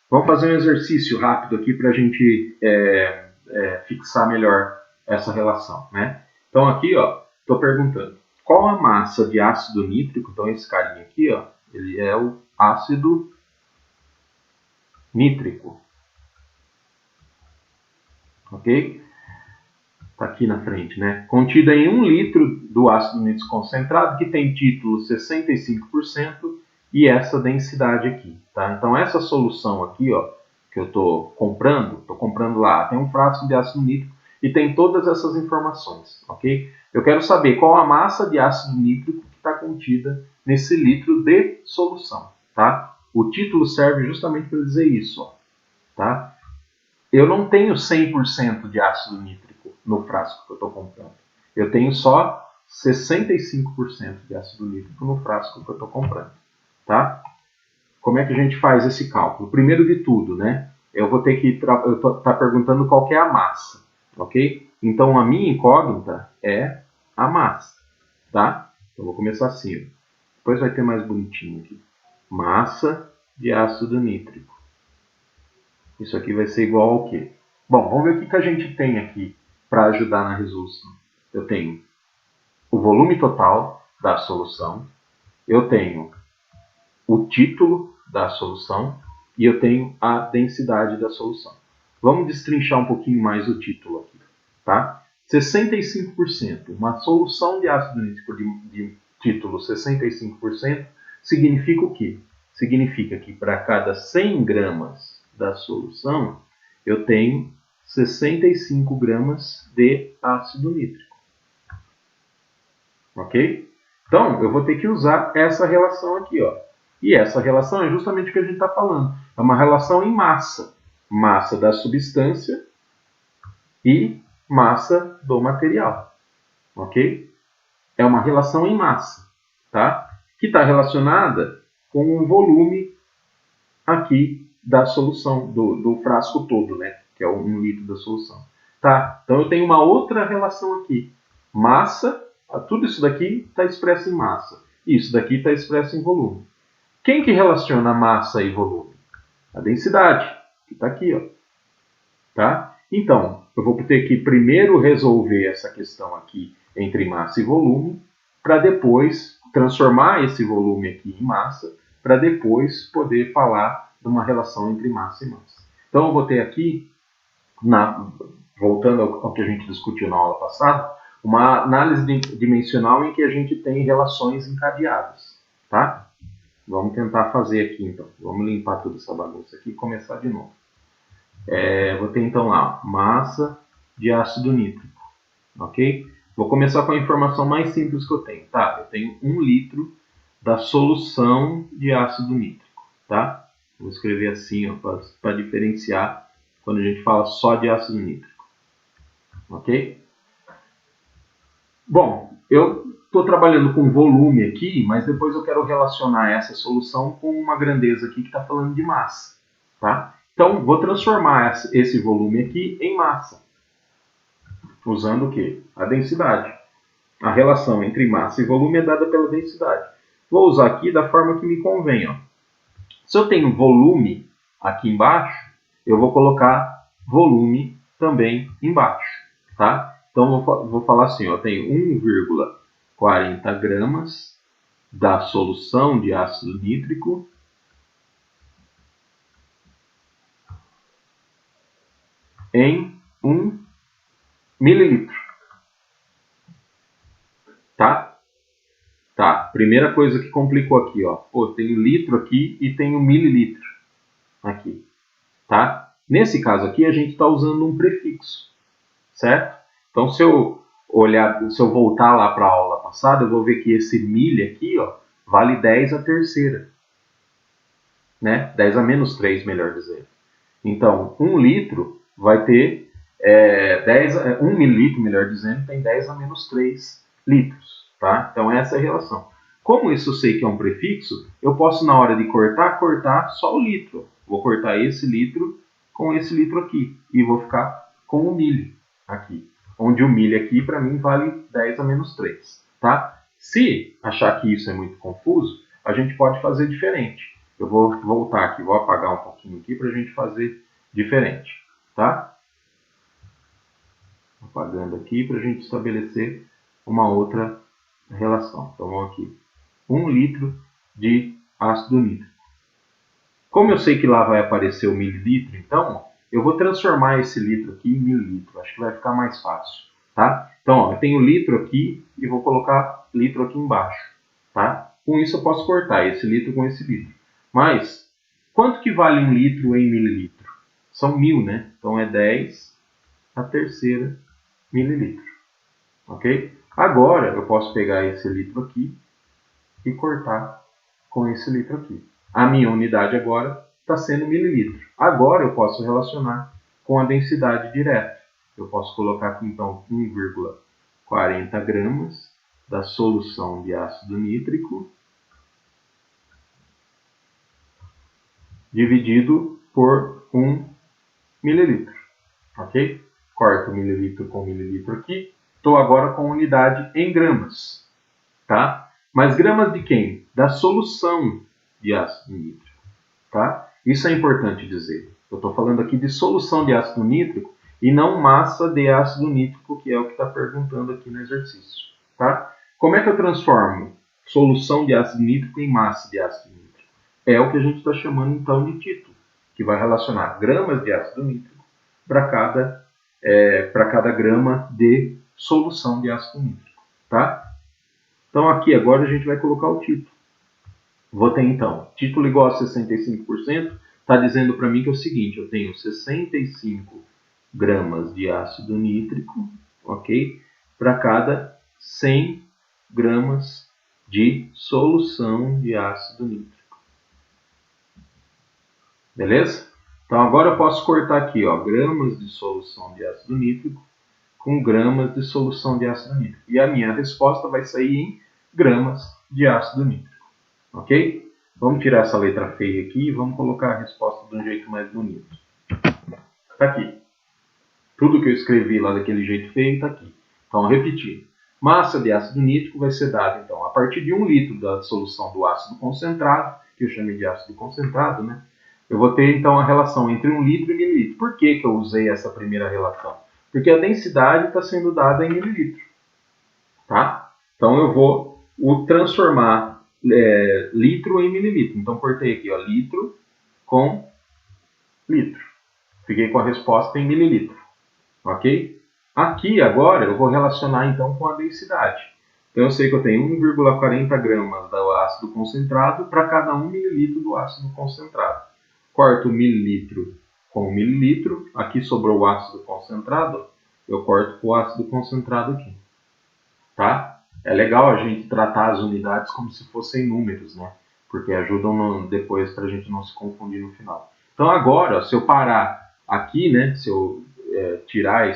Vamos fazer um exercício rápido aqui para a gente fixar melhor essa relação, né? Então aqui, ó, estou perguntando qual a massa de ácido nítrico. Então esse carinha aqui, ó, ele é o ácido nítrico, ok? Está aqui na frente, né? Contida em 1 litro do ácido nítrico concentrado, que tem título 65% e essa densidade aqui, tá? Então essa solução aqui, ó, que eu estou comprando lá, tem um frasco de ácido nítrico e tem todas essas informações, ok? Eu quero saber qual a massa de ácido nítrico que está contida nesse litro de solução, tá? O título serve justamente para dizer isso, ó, tá? Eu não tenho 100% de ácido nítrico no frasco que eu estou comprando. Eu tenho só 65% de ácido nítrico no frasco que eu estou comprando, tá? Como é que a gente faz esse cálculo? Primeiro de tudo, né? Eu vou ter que tá perguntando qual que é a massa, ok? Então a minha incógnita é a massa, tá? Então vou começar assim, ó. Depois vai ter mais bonitinho aqui. Massa de ácido nítrico. Isso aqui vai ser igual ao quê? Bom, vamos ver o que a gente tem aqui para ajudar na resolução. Eu tenho o volume total da solução, eu tenho o título da solução e eu tenho a densidade da solução. Vamos destrinchar um pouquinho mais o título aqui, tá? 65%. Uma solução de ácido nítrico de título 65% significa o quê? Significa que para cada 100 gramas da solução, eu tenho 65 gramas de ácido nítrico. Ok? Então, eu vou ter que usar essa relação aqui, ó. E essa relação é justamente o que a gente está falando. É uma relação em massa. Massa da substância e massa do material. Ok? É uma relação em massa, tá? Que está relacionada com o volume aqui da solução, do frasco todo, né? Que é 1 litro da solução. Tá? Então eu tenho uma outra relação aqui. Massa, tudo isso daqui está expresso em massa. Isso daqui está expresso em volume. Quem que relaciona massa e volume? A densidade, que está aqui, ó. Tá? Então, eu vou ter que primeiro resolver essa questão aqui entre massa e volume, para depois transformar esse volume aqui em massa, para depois poder falar de uma relação entre massa e massa. Então, eu vou ter aqui, voltando ao que a gente discutiu na aula passada, uma análise dimensional em que a gente tem relações encadeadas. Tá? Vamos tentar fazer aqui, então. Vamos limpar toda essa bagunça aqui e começar de novo. Vou ter então lá, massa de ácido nítrico, ok? Vou começar com a informação mais simples que eu tenho, tá? Eu tenho 1 litro da solução de ácido nítrico, tá? Vou escrever assim, ó, para diferenciar quando a gente fala só de ácido nítrico, ok? Bom, eu estou trabalhando com volume aqui, mas depois eu quero relacionar essa solução com uma grandeza aqui que está falando de massa, tá? Então, vou transformar esse volume aqui em massa, usando o quê? A densidade. A relação entre massa e volume é dada pela densidade. Vou usar aqui da forma que me convém, ó. Se eu tenho volume aqui embaixo, eu vou colocar volume também embaixo, tá? Então, vou falar assim, ó, eu tenho 1,40 gramas da solução de ácido nítrico em 1 mililitro. Tá? Tá. Primeira coisa que complicou aqui, ó. Pô, tem litro aqui e tem mililitro aqui. Tá? Nesse caso aqui, a gente está usando um prefixo. Certo? Então, se eu voltar lá para a aula passada, eu vou ver que esse milha aqui, ó, vale 10 a terceira. Né? 10 a menos 3, melhor dizendo. Então, 1 litro vai ter 1 mililitro, melhor dizendo, tem 10 a menos 3 litros. Tá? Então, essa é a relação. Como isso eu sei que é um prefixo, eu posso, na hora de cortar só o litro. Vou cortar esse litro com esse litro aqui. E vou ficar com o milho aqui. Onde o milho aqui, para mim, vale 10 a menos 3. Tá? Se achar que isso é muito confuso, a gente pode fazer diferente. Eu vou voltar aqui, vou apagar um pouquinho aqui para a gente fazer diferente, tá? Apagando aqui para a gente estabelecer uma outra relação. Então vamos aqui, 1 litro de ácido nítrico. Como eu sei que lá vai aparecer o mililitro, então eu vou transformar esse litro aqui em mililitro. Acho que vai ficar mais fácil, tá? Então, ó, eu tenho litro aqui e vou colocar litro aqui embaixo, tá? Com isso eu posso cortar esse litro com esse litro. Mas, quanto que vale 1 litro em mililitro? São 1000, né? Então é 10 a terceira mililitro, ok? Agora eu posso pegar esse litro aqui e cortar com esse litro aqui. A minha unidade agora está sendo mililitro. Agora eu posso relacionar com a densidade direta. Eu posso colocar aqui então 1,40 gramas da solução de ácido nítrico dividido por 1 mililitro. Ok? Corto mililitro com mililitro aqui. Estou agora com unidade em gramas. Tá? Mas gramas de quem? Da solução de ácido nítrico. Tá? Isso é importante dizer. Eu estou falando aqui de solução de ácido nítrico e não massa de ácido nítrico, que é o que está perguntando aqui no exercício. Tá? Como é que eu transformo solução de ácido nítrico em massa de ácido nítrico? É o que a gente está chamando então de título, que vai relacionar gramas de ácido nítrico para cada grama de solução de ácido nítrico. Tá? Então aqui agora a gente vai colocar o título. Vou ter então, título igual a 65%, está dizendo para mim que é o seguinte, eu tenho 65 gramas de ácido nítrico, ok? Para cada 100 gramas de solução de ácido nítrico. Beleza? Então agora eu posso cortar aqui, ó, gramas de solução de ácido nítrico com gramas de solução de ácido nítrico. E a minha resposta vai sair em gramas de ácido nítrico. Ok? Vamos tirar essa letra feia aqui e vamos colocar a resposta de um jeito mais bonito. Está aqui. Tudo que eu escrevi lá daquele jeito feio está aqui. Então, repetindo. Massa de ácido nítrico vai ser dada, então, a partir de 1 litro da solução do ácido concentrado, que eu chamei de ácido concentrado, né? Eu vou ter, então, a relação entre 1 litro e mililitro. Por que eu usei essa primeira relação? Porque a densidade está sendo dada em mililitro. Tá? Então, eu vou transformar litro em mililitro. Então, cortei aqui, ó, litro com litro. Fiquei com a resposta em mililitro. Ok? Aqui, agora, eu vou relacionar, então, com a densidade. Então, eu sei que eu tenho 1,40 gramas do ácido concentrado para cada 1 mililitro do ácido concentrado. Corto mililitro com mililitro. Aqui sobrou o ácido concentrado. Eu corto com o ácido concentrado aqui. Tá? É legal a gente tratar as unidades como se fossem números, né? Porque ajudam depois para a gente não se confundir no final. Então agora, se eu parar aqui, né? Se eu tirar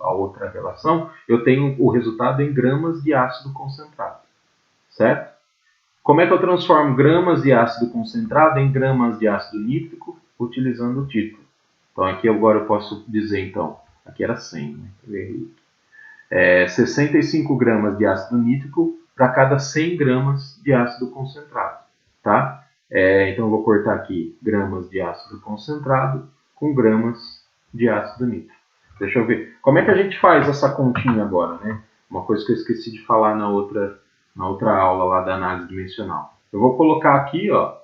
a outra relação, eu tenho o resultado em gramas de ácido concentrado. Certo? Como é que eu transformo gramas de ácido concentrado em gramas de ácido nítrico? Utilizando o título. Então aqui agora eu posso dizer, então, aqui era 100, né? Eu errei. 65 gramas de ácido nítrico para cada 100 gramas de ácido concentrado. Tá? Então eu vou cortar aqui gramas de ácido concentrado com gramas de ácido nítrico. Deixa eu ver. Como é que a gente faz essa continha agora, né? Uma coisa que eu esqueci de falar na outra aula lá da análise dimensional. Eu vou colocar aqui, ó,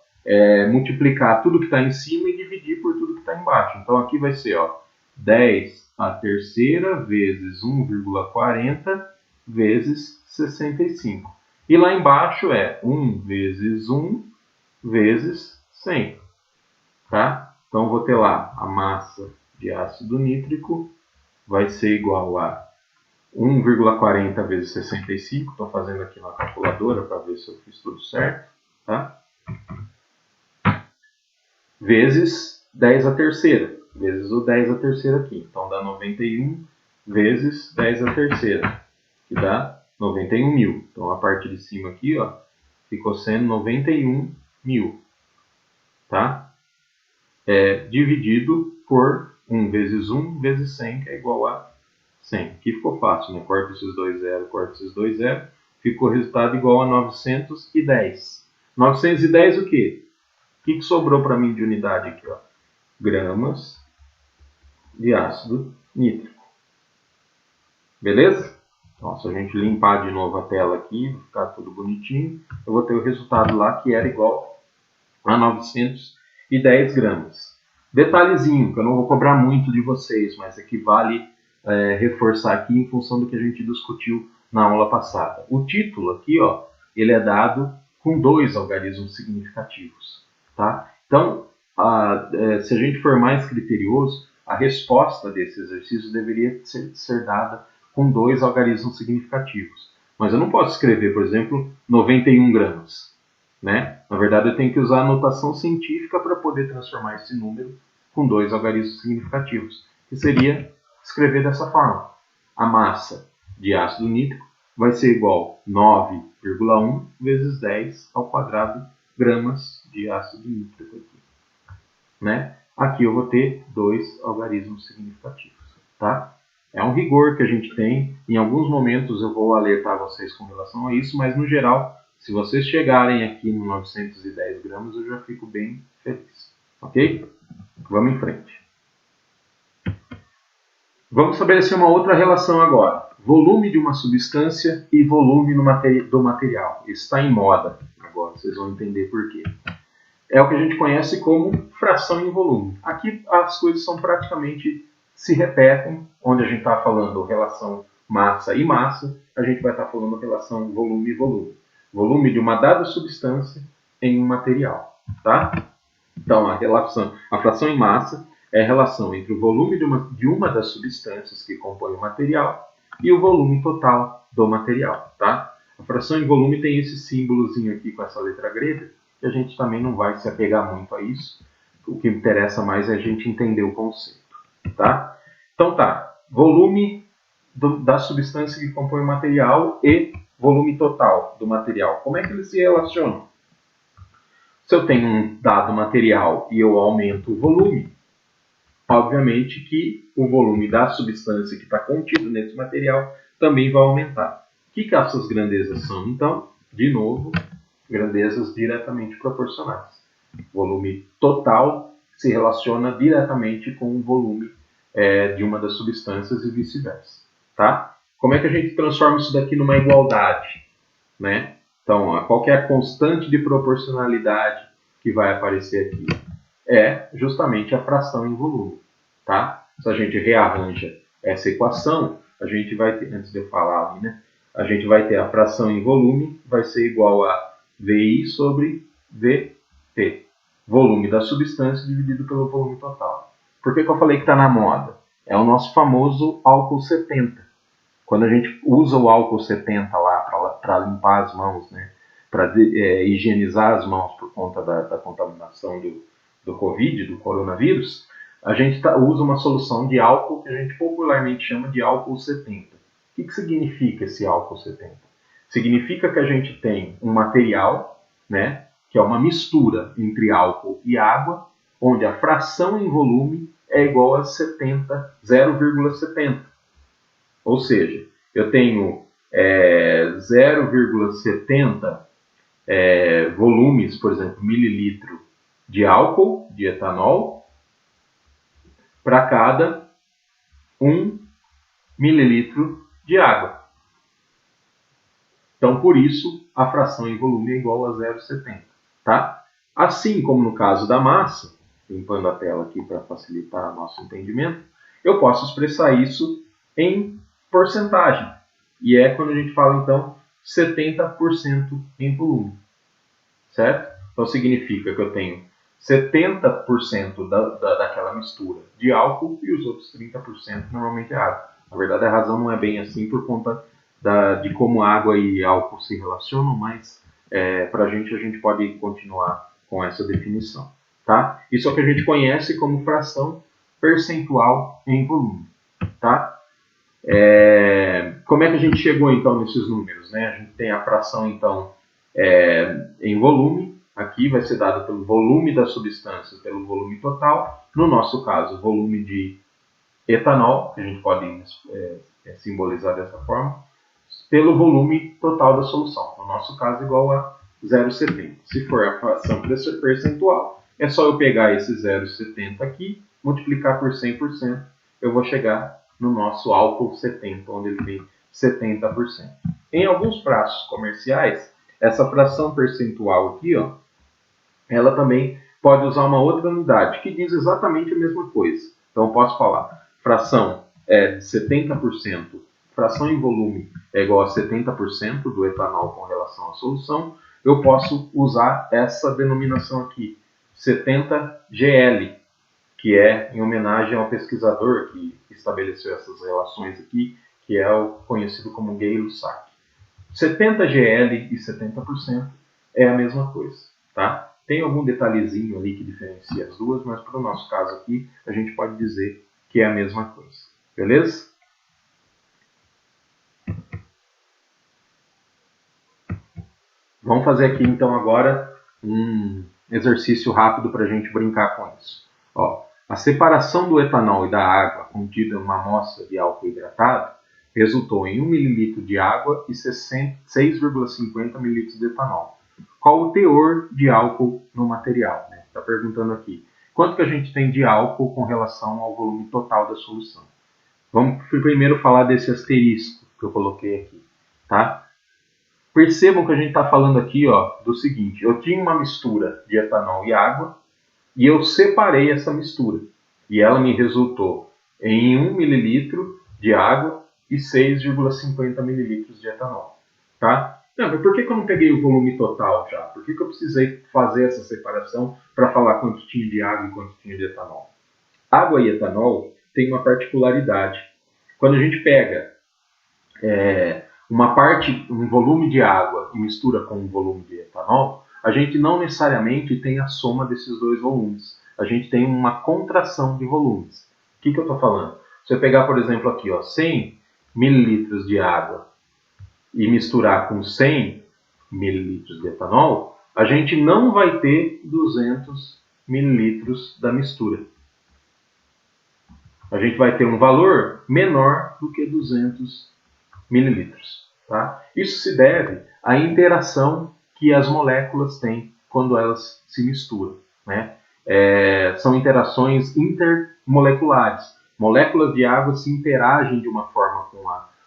multiplicar tudo que está em cima e dividir por tudo que está embaixo. Então aqui vai ser, ó, 10 a terceira vezes 1,40 vezes 65. E lá embaixo é 1 vezes 1 vezes 100. Tá? Então eu vou ter lá a massa de ácido nítrico vai ser igual a 1,40 vezes 65. Estou fazendo aqui na calculadora para ver se eu fiz tudo certo. Tá? Vezes 10 a terceira. Vezes o 10 a terceira aqui. Então dá 91 vezes 10 a terceira, que dá 91 mil. Então a parte de cima aqui, ó, ficou sendo 91 mil. Tá? Dividido por 1 vezes 1 vezes 100, que é igual a 100. Aqui ficou fácil, né? Corta esses dois zeros, corta esses dois zeros. Ficou o resultado igual a 910. 910 o quê? O que sobrou para mim de unidade aqui? Ó? Gramas de ácido nítrico. Beleza? Então, se a gente limpar de novo a tela aqui, vai ficar tudo bonitinho, eu vou ter o resultado lá que era igual a 910 gramas. Detalhezinho, que eu não vou cobrar muito de vocês, mas é que vale reforçar aqui em função do que a gente discutiu na aula passada. O título aqui, ó, ele é dado com 2 algarismos significativos. Tá? Então, se a gente for mais criterioso, a resposta desse exercício deveria ser dada com 2 algarismos significativos. Mas eu não posso escrever, por exemplo, 91 gramas. Né? Na verdade, eu tenho que usar a notação científica para poder transformar esse número com 2 algarismos significativos, que seria escrever dessa forma. A massa de ácido nítrico vai ser igual a 9,1 vezes 10 ao quadrado gramas de ácido nítrico. Aqui, né? Aqui eu vou ter 2 algarismos significativos. Tá? É um rigor que a gente tem. Em alguns momentos eu vou alertar vocês com relação a isso, mas no geral, se vocês chegarem aqui no 910 gramas, eu já fico bem feliz. Ok? Vamos em frente. Vamos estabelecer uma outra relação agora. Volume de uma substância e volume do material. Isso está em moda agora, vocês vão entender por quê. É o que a gente conhece como fração em volume. Aqui as coisas são praticamente se repetem, onde a gente está falando relação massa e massa, a gente vai estar falando relação volume e volume. Volume de uma dada substância em um material. Tá? Então, a fração em massa é a relação entre o volume de uma das substâncias que compõe o material e o volume total do material. Tá? A fração em volume tem esse símbolozinho aqui com essa letra grega, que a gente também não vai se apegar muito a isso. O que interessa mais é a gente entender o conceito. Tá? Então tá, volume da substância que compõe o material e volume total do material. Como é que eles se relacionam? Se eu tenho um dado material e eu aumento o volume, obviamente que o volume da substância que está contido nesse material também vai aumentar. O que essas grandezas são, então? De novo, grandezas diretamente proporcionais. O volume total se relaciona diretamente com o volume de uma das substâncias e vice-versa. Tá? Como é que a gente transforma isso daqui numa igualdade? Né? Então, qual que é a constante de proporcionalidade que vai aparecer aqui? É justamente a fração em volume. Tá? Se a gente rearranja essa equação, a gente vai ter, antes de eu falar ali, né? A gente vai ter a fração em volume, vai ser igual a VI sobre VT. Volume da substância dividido pelo volume total. Por que eu falei que está na moda? É o nosso famoso álcool 70. Quando a gente usa o álcool 70 lá para limpar as mãos, né? Para higienizar as mãos por conta da contaminação do Covid, do coronavírus, a gente usa uma solução de álcool que a gente popularmente chama de álcool 70. O que significa esse álcool 70? Significa que a gente tem um material, né, que é uma mistura entre álcool e água, onde a fração em volume é igual a 0,70. Ou seja, eu tenho 0,70 volumes, por exemplo, mililitro de álcool, de etanol, para cada 1 mililitro de água. Então, por isso, a fração em volume é igual a 0,70. Tá? Assim como no caso da massa, limpando a tela aqui para facilitar nosso entendimento, eu posso expressar isso em porcentagem. E é quando a gente fala, então, 70% em volume. Certo? Então, significa que eu tenho 70% daquela mistura de álcool e os outros 30% normalmente é água. Na verdade, a razão não é bem assim por conta de como água e álcool se relacionam, mas para a gente pode continuar com essa definição. Tá? Isso é o que a gente conhece como fração percentual em volume. Tá? Como é que a gente chegou então nesses números? Né? A gente tem a fração então em volume, aqui vai ser dada pelo volume da substância, pelo volume total, no nosso caso, volume de etanol, que a gente pode simbolizar dessa forma, pelo volume total da solução, no nosso caso igual a 0,70. Se for a fração percentual, é só eu pegar esse 0,70 aqui, multiplicar por 100%, eu vou chegar no nosso álcool 70, onde ele tem 70%. Em alguns pratos comerciais, essa fração percentual aqui, ó, ela também pode usar uma outra unidade, que diz exatamente a mesma coisa. Então, eu posso falar, fração é de 70%, fração em volume é igual a 70% do etanol com relação à solução, eu posso usar essa denominação aqui, 70 GL, que é em homenagem ao pesquisador que estabeleceu essas relações aqui, que é o conhecido como Gay-Lussac. 70 GL e 70% é a mesma coisa, tá? Tem algum detalhezinho ali que diferencia as duas, mas para o nosso caso aqui, a gente pode dizer que é a mesma coisa. Beleza? Vamos fazer aqui então agora um exercício rápido para a gente brincar com isso. Ó, a separação do etanol e da água contida em uma amostra de álcool hidratado resultou em 1 ml de água e 6,50 ml de etanol. Qual o teor de álcool no material? Está perguntando aqui. Quanto que a gente tem de álcool com relação ao volume total da solução? Vamos primeiro falar desse asterisco que eu coloquei aqui, tá? Percebam que a gente está falando aqui, ó, do seguinte: eu tinha uma mistura de etanol e água e eu separei essa mistura e ela me resultou em 1 ml de água e 6,50 ml de etanol, tá? Não, mas por que eu não peguei o volume total já? Por que eu precisei fazer essa separação para falar quanto tinha de água e quanto tinha de etanol? Água e etanol têm uma particularidade. Quando a gente pega um volume de água e mistura com um volume de etanol, a gente não necessariamente tem a soma desses dois volumes. A gente tem uma contração de volumes. O que eu estou falando? Se eu pegar, por exemplo, aqui, ó, 100 ml de água e misturar com 100 ml de etanol, a gente não vai ter 200 ml da mistura. A gente vai ter um valor menor do que 200 mililitros. Tá? Isso se deve à interação que as moléculas têm quando elas se misturam. Né? São interações intermoleculares. Moléculas de água se interagem de uma forma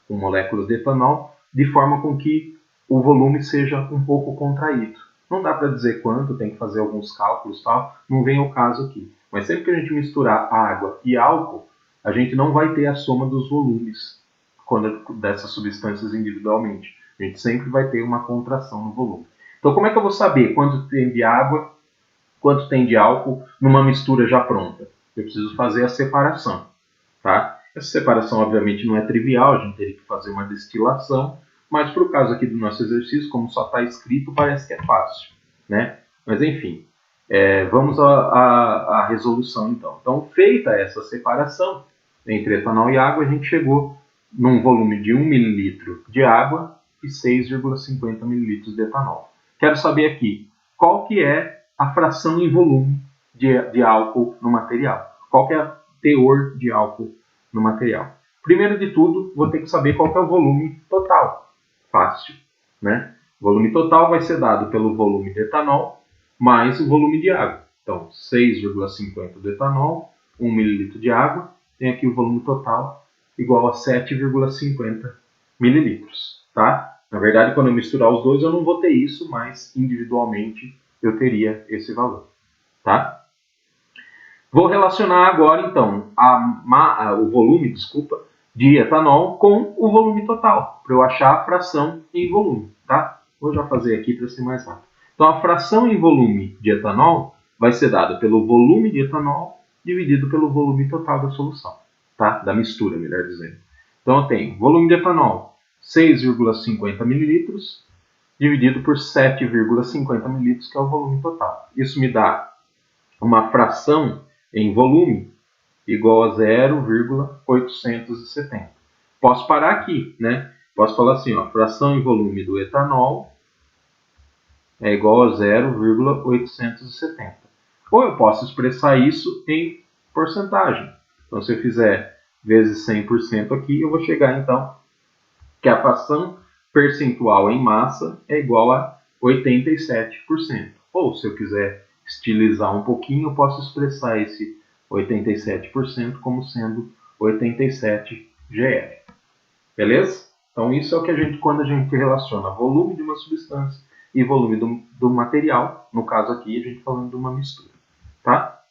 com moléculas de etanol, de forma com que o volume seja um pouco contraído. Não dá para dizer quanto, tem que fazer alguns cálculos, tal, não vem ao caso aqui. Mas sempre que a gente misturar água e álcool, a gente não vai ter a soma dos volumes dessas substâncias individualmente. A gente sempre vai ter uma contração no volume. Então, como é que eu vou saber quanto tem de água, quanto tem de álcool numa mistura já pronta? Eu preciso fazer a separação. Tá? Essa separação, obviamente, não é trivial, a gente teria que fazer uma destilação, mas para o caso aqui do nosso exercício, como só está escrito, parece que é fácil. Né? Mas, enfim, vamos à resolução, então. Então, feita essa separação entre etanol e água, a gente chegou num volume de 1 ml de água e 6,50 ml de etanol. Quero saber aqui, qual que é a fração em volume de álcool no material? Qual que é o teor de álcool no material? Primeiro de tudo, vou ter que saber qual que é o volume total. Fácil, né? O volume total vai ser dado pelo volume de etanol mais o volume de água. Então, 6,50 do etanol, 1 ml de água, tem aqui o volume total, igual a 7,50 mililitros, tá? Na verdade, quando eu misturar os dois, eu não vou ter isso, mas individualmente eu teria esse valor, tá? Vou relacionar agora, então, o volume, de etanol com o volume total, para eu achar a fração em volume, tá? Vou já fazer aqui para ser mais rápido. Então, a fração em volume de etanol vai ser dada pelo volume de etanol dividido pelo volume total da solução, tá? Da mistura, melhor dizendo. Então, eu tenho volume de etanol, 6,50 mililitros, dividido por 7,50 mililitros, que é o volume total. Isso me dá uma fração em volume igual a 0,870. Posso parar aqui, né? Posso falar assim, ó, fração em volume do etanol é igual a 0,870. Ou eu posso expressar isso em porcentagem. Então, se eu fizer vezes 100% aqui, eu vou chegar, então, que a fração percentual em massa é igual a 87%. Ou, se eu quiser estilizar um pouquinho, eu posso expressar esse 87% como sendo 87 GL. Beleza? Então, isso é o que quando a gente relaciona volume de uma substância e volume do material, no caso aqui, a gente falando de uma mistura. Tá?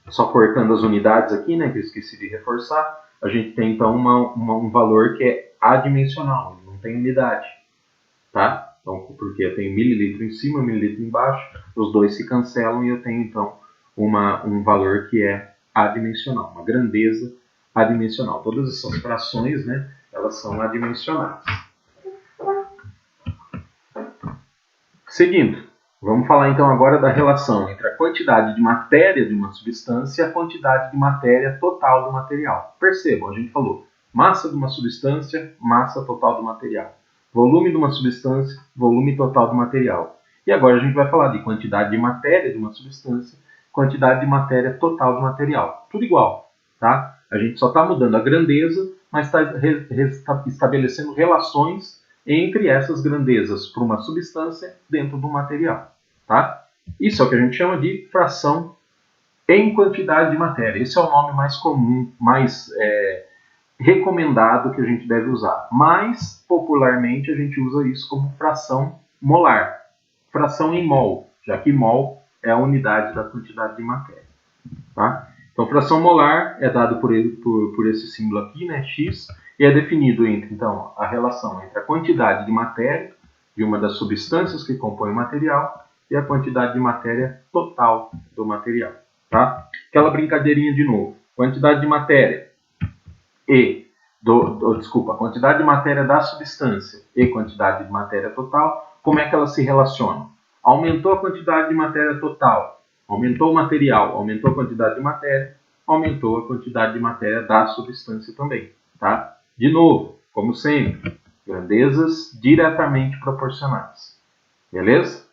Só cortando as unidades aqui, né, que eu esqueci de reforçar, a gente tem então um valor que é adimensional, não tem unidade. Tá? Então, porque eu tenho mililitro em cima, mililitro embaixo, os dois se cancelam e eu tenho então um valor que é adimensional, uma grandeza adimensional. Todas essas frações, né, elas são adimensionais. Seguindo, vamos falar então agora da relação entre a quantidade de matéria de uma substância e a quantidade de matéria total do material. Percebam, a gente falou massa de uma substância, massa total do material. Volume de uma substância, volume total do material. E agora a gente vai falar de quantidade de matéria de uma substância, quantidade de matéria total do material. Tudo igual, tá? A gente só está mudando a grandeza, mas está estabelecendo relações entre essas grandezas para uma substância dentro do material, tá? Isso é o que a gente chama de fração em quantidade de matéria. Esse é o nome mais comum, mais recomendado que a gente deve usar. Mas, popularmente, a gente usa isso como fração molar. Fração em mol, já que mol é a unidade da quantidade de matéria. Tá? Então, fração molar é dado por esse símbolo aqui, né, X, e é definido entre, então, a relação entre a quantidade de matéria de uma das substâncias que compõem o material e a quantidade de matéria total do material. Tá? Aquela brincadeirinha de novo. Quantidade de matéria a quantidade de matéria da substância e quantidade de matéria total, como é que elas se relacionam? Aumentou a quantidade de matéria total, aumentou o material, aumentou a quantidade de matéria, aumentou a quantidade de matéria da substância também. Tá? De novo, como sempre, grandezas diretamente proporcionais. Beleza?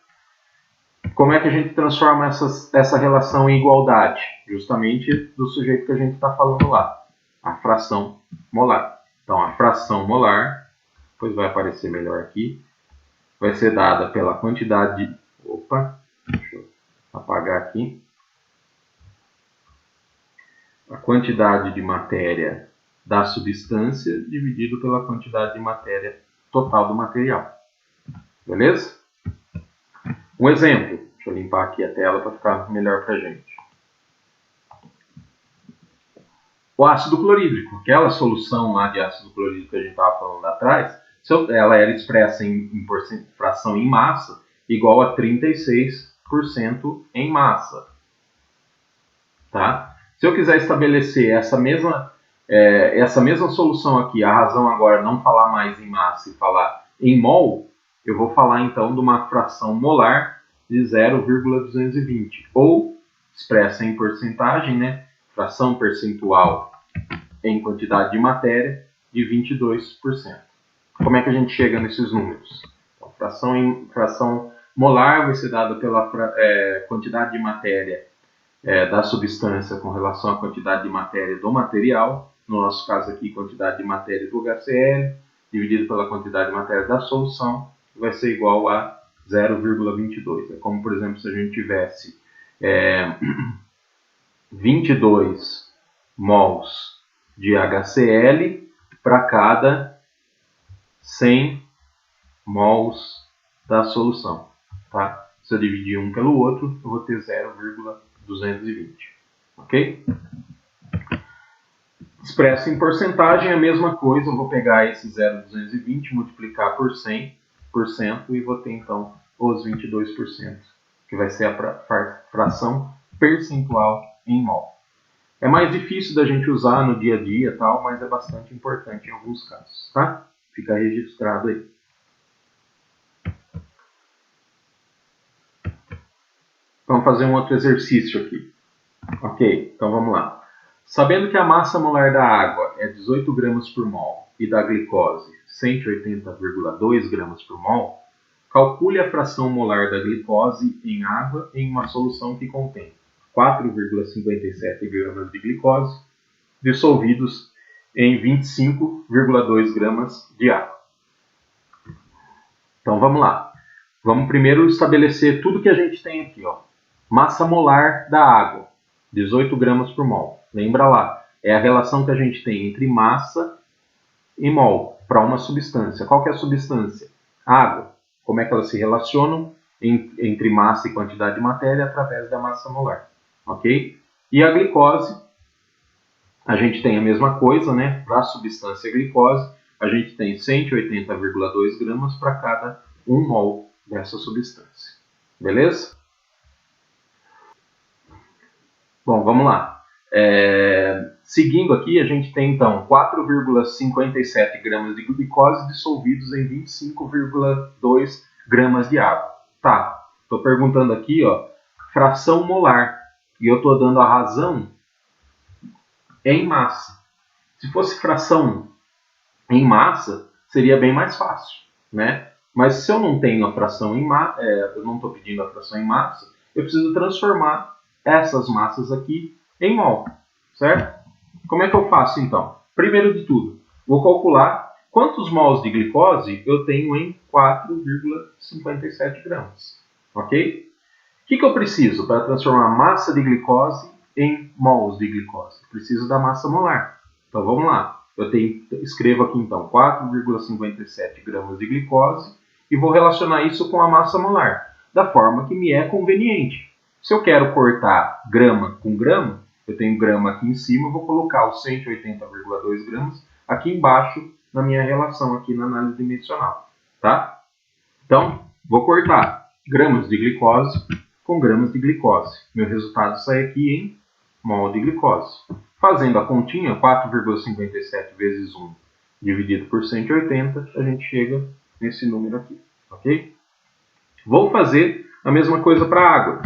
Como é que a gente transforma essa relação em igualdade? Justamente do sujeito que a gente está falando lá. A fração molar. Então, a fração molar, depois vai aparecer melhor aqui, vai ser dada pela quantidade de... Opa, deixa eu apagar aqui. A quantidade de matéria da substância dividido pela quantidade de matéria total do material. Beleza? Um exemplo. Deixa eu limpar aqui a tela para ficar melhor para a gente. O ácido clorídrico, aquela solução lá de ácido clorídrico que a gente estava falando lá atrás, ela era expressa em fração em massa, igual a 36% em massa. Tá? Se eu quiser estabelecer essa mesma solução aqui, a razão agora não falar mais em massa e falar em mol, eu vou falar então de uma fração molar de 0,220, ou expressa em porcentagem, né? Fração percentual em quantidade de matéria de 22%. Como é que a gente chega nesses números? Então, fração molar vai ser dada pela quantidade de matéria da substância com relação à quantidade de matéria do material, no nosso caso aqui, quantidade de matéria do HCl, dividido pela quantidade de matéria da solução, vai ser igual a 0,22. É como, por exemplo, se a gente tivesse 22 mols de HCl para cada 100 mols da solução. Tá? Se eu dividir um pelo outro, eu vou ter 0,220. Ok? Expresso em porcentagem, a mesma coisa. Eu vou pegar esse 0,220, multiplicar por 100% e vou ter então os 22%, que vai ser a fração percentual em mol. É mais difícil da gente usar no dia a dia, tal, mas é bastante importante em alguns casos, tá? Fica registrado aí. Vamos fazer um outro exercício aqui. Ok, então vamos lá. Sabendo que a massa molar da água é 18 gramas por mol e da glicose 180,2 gramas por mol, calcule a fração molar da glicose em água em uma solução que contém 4,57 gramas de glicose dissolvidos em 25,2 gramas de água. Então vamos lá. Vamos primeiro estabelecer tudo que a gente tem aqui, ó. Massa molar da água, 18 gramas por mol. Lembra lá, é a relação que a gente tem entre massa e mol para uma substância. Qual que é a substância? Água. Como é que elas se relacionam entre massa e quantidade de matéria? Através da massa molar. Ok? E a glicose, a gente tem a mesma coisa, né? Para a substância glicose, a gente tem 180,2 gramas para cada 1 mol dessa substância. Beleza? Bom, vamos lá. Seguindo aqui, a gente tem então 4,57 gramas de glicose dissolvidos em 25,2 gramas de água. Tá, estou perguntando aqui, ó, fração molar, e eu estou dando a razão em massa. Se fosse fração em massa, seria bem mais fácil, né? Mas se eu não tenho a fração em massa, eu não estou pedindo a fração em massa, eu preciso transformar essas massas aqui em mol, certo? Como é que eu faço então? Primeiro de tudo, vou calcular quantos mols de glicose eu tenho em 4,57 gramas, ok? O que eu preciso para transformar massa de glicose em mols de glicose? Preciso da massa molar. Então vamos lá. Escrevo aqui então 4,57 gramas de glicose e vou relacionar isso com a massa molar, da forma que me é conveniente. Se eu quero cortar grama com grama, eu tenho grama aqui em cima, vou colocar os 180,2 gramas aqui embaixo na minha relação aqui na análise dimensional, tá? Então, vou cortar gramas de glicose com gramas de glicose. Meu resultado sai aqui em mol de glicose. Fazendo a continha, 4,57 vezes 1 dividido por 180, a gente chega nesse número aqui, ok? Vou fazer a mesma coisa para a água.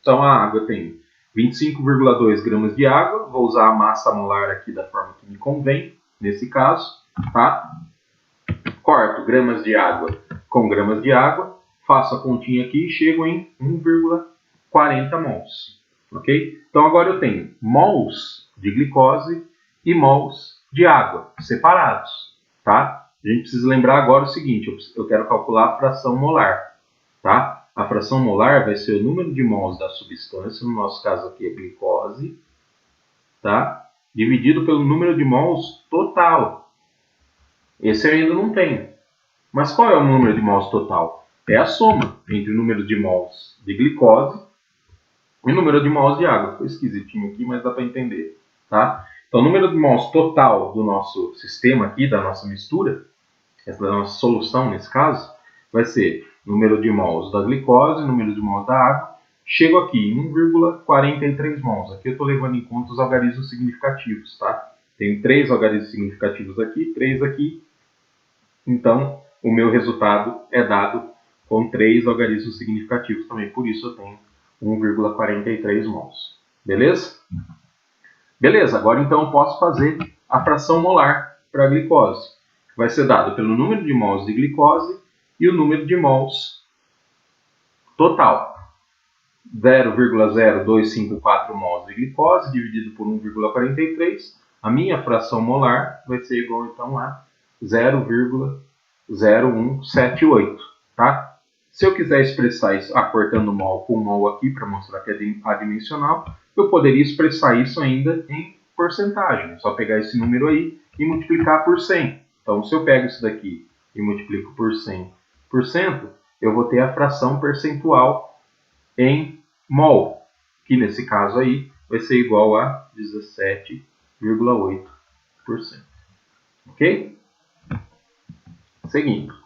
Então, a água tem 25,2 gramas de água. Vou usar a massa molar aqui da forma que me convém, nesse caso, tá? Corto gramas de água com gramas de água, faço a continha aqui e chego em 1,40 mols. Ok? Então agora eu tenho mols de glicose e mols de água separados. Tá? A gente precisa lembrar agora o seguinte, eu quero calcular a fração molar. Tá? A fração molar vai ser o número de mols da substância, no nosso caso aqui é glicose, tá? Dividido pelo número de mols total. Esse eu ainda não tenho. Mas qual é o número de mols total? É a soma entre o número de mols de glicose e o número de mols de água. Ficou esquisitinho aqui, mas dá para entender. Tá? Então, o número de mols total do nosso sistema aqui, da nossa mistura, da nossa solução nesse caso, vai ser número de mols da glicose, número de mols da água. Chego aqui em 1,43 mols. Aqui eu estou levando em conta os algarismos significativos. Tá? Tenho 3 algarismos significativos aqui, 3 aqui. Então, o meu resultado é dado com 3 algarismos significativos também. Por isso eu tenho 1,43 mols. Beleza? Beleza, agora então eu posso fazer a fração molar para a glicose. Vai ser dado pelo número de mols de glicose e o número de mols total. 0,0254 mols de glicose dividido por 1,43. A minha fração molar vai ser igual então a 0,0178, tá? Se eu quiser expressar isso cortando mol com mol aqui para mostrar que é adimensional, eu poderia expressar isso ainda em porcentagem. É só pegar esse número aí e multiplicar por 100. Então, se eu pego isso daqui e multiplico por 100%, eu vou ter a fração percentual em mol, que nesse caso aí vai ser igual a 17,8%. Ok? Seguindo.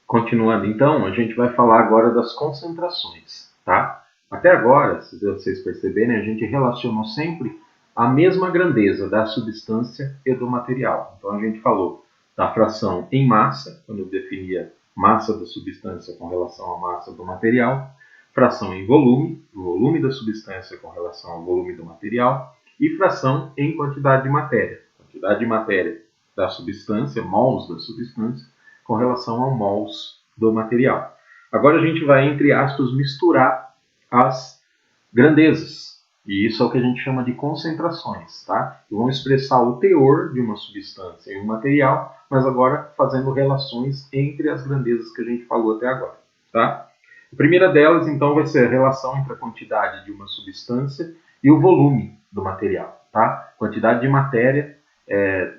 Continuando então, a gente vai falar agora das concentrações, tá? Até agora, se vocês perceberem, a gente relacionou sempre a mesma grandeza da substância e do material. Então a gente falou da fração em massa, quando eu definia massa da substância com relação à massa do material, fração em volume, o volume da substância com relação ao volume do material, e fração em quantidade de matéria da substância, mols da substância, com relação ao mols do material. Agora a gente vai, entre aspas, misturar as grandezas. E isso é o que a gente chama de concentrações, tá? Que vão expressar o teor de uma substância em um material, mas agora fazendo relações entre as grandezas que a gente falou até agora, tá? A primeira delas, então, vai ser a relação entre a quantidade de uma substância e o volume do material, tá? Quantidade de matéria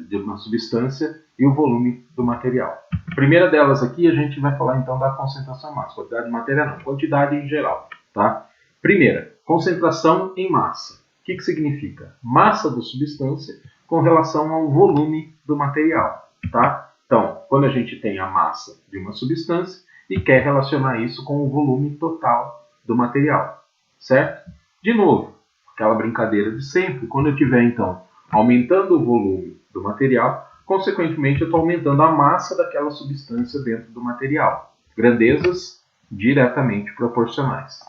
de uma substância e o volume do material. A primeira delas aqui, a gente vai falar então da concentração em massa. Quantidade de matéria não, quantidade em geral, tá? Primeira, concentração em massa. O que significa? Massa da substância com relação ao volume do material, tá? Então, quando a gente tem a massa de uma substância e quer relacionar isso com o volume total do material, certo? De novo, aquela brincadeira de sempre. Quando eu tiver, então, aumentando o volume do material, consequentemente eu estou aumentando a massa daquela substância dentro do material. Grandezas diretamente proporcionais.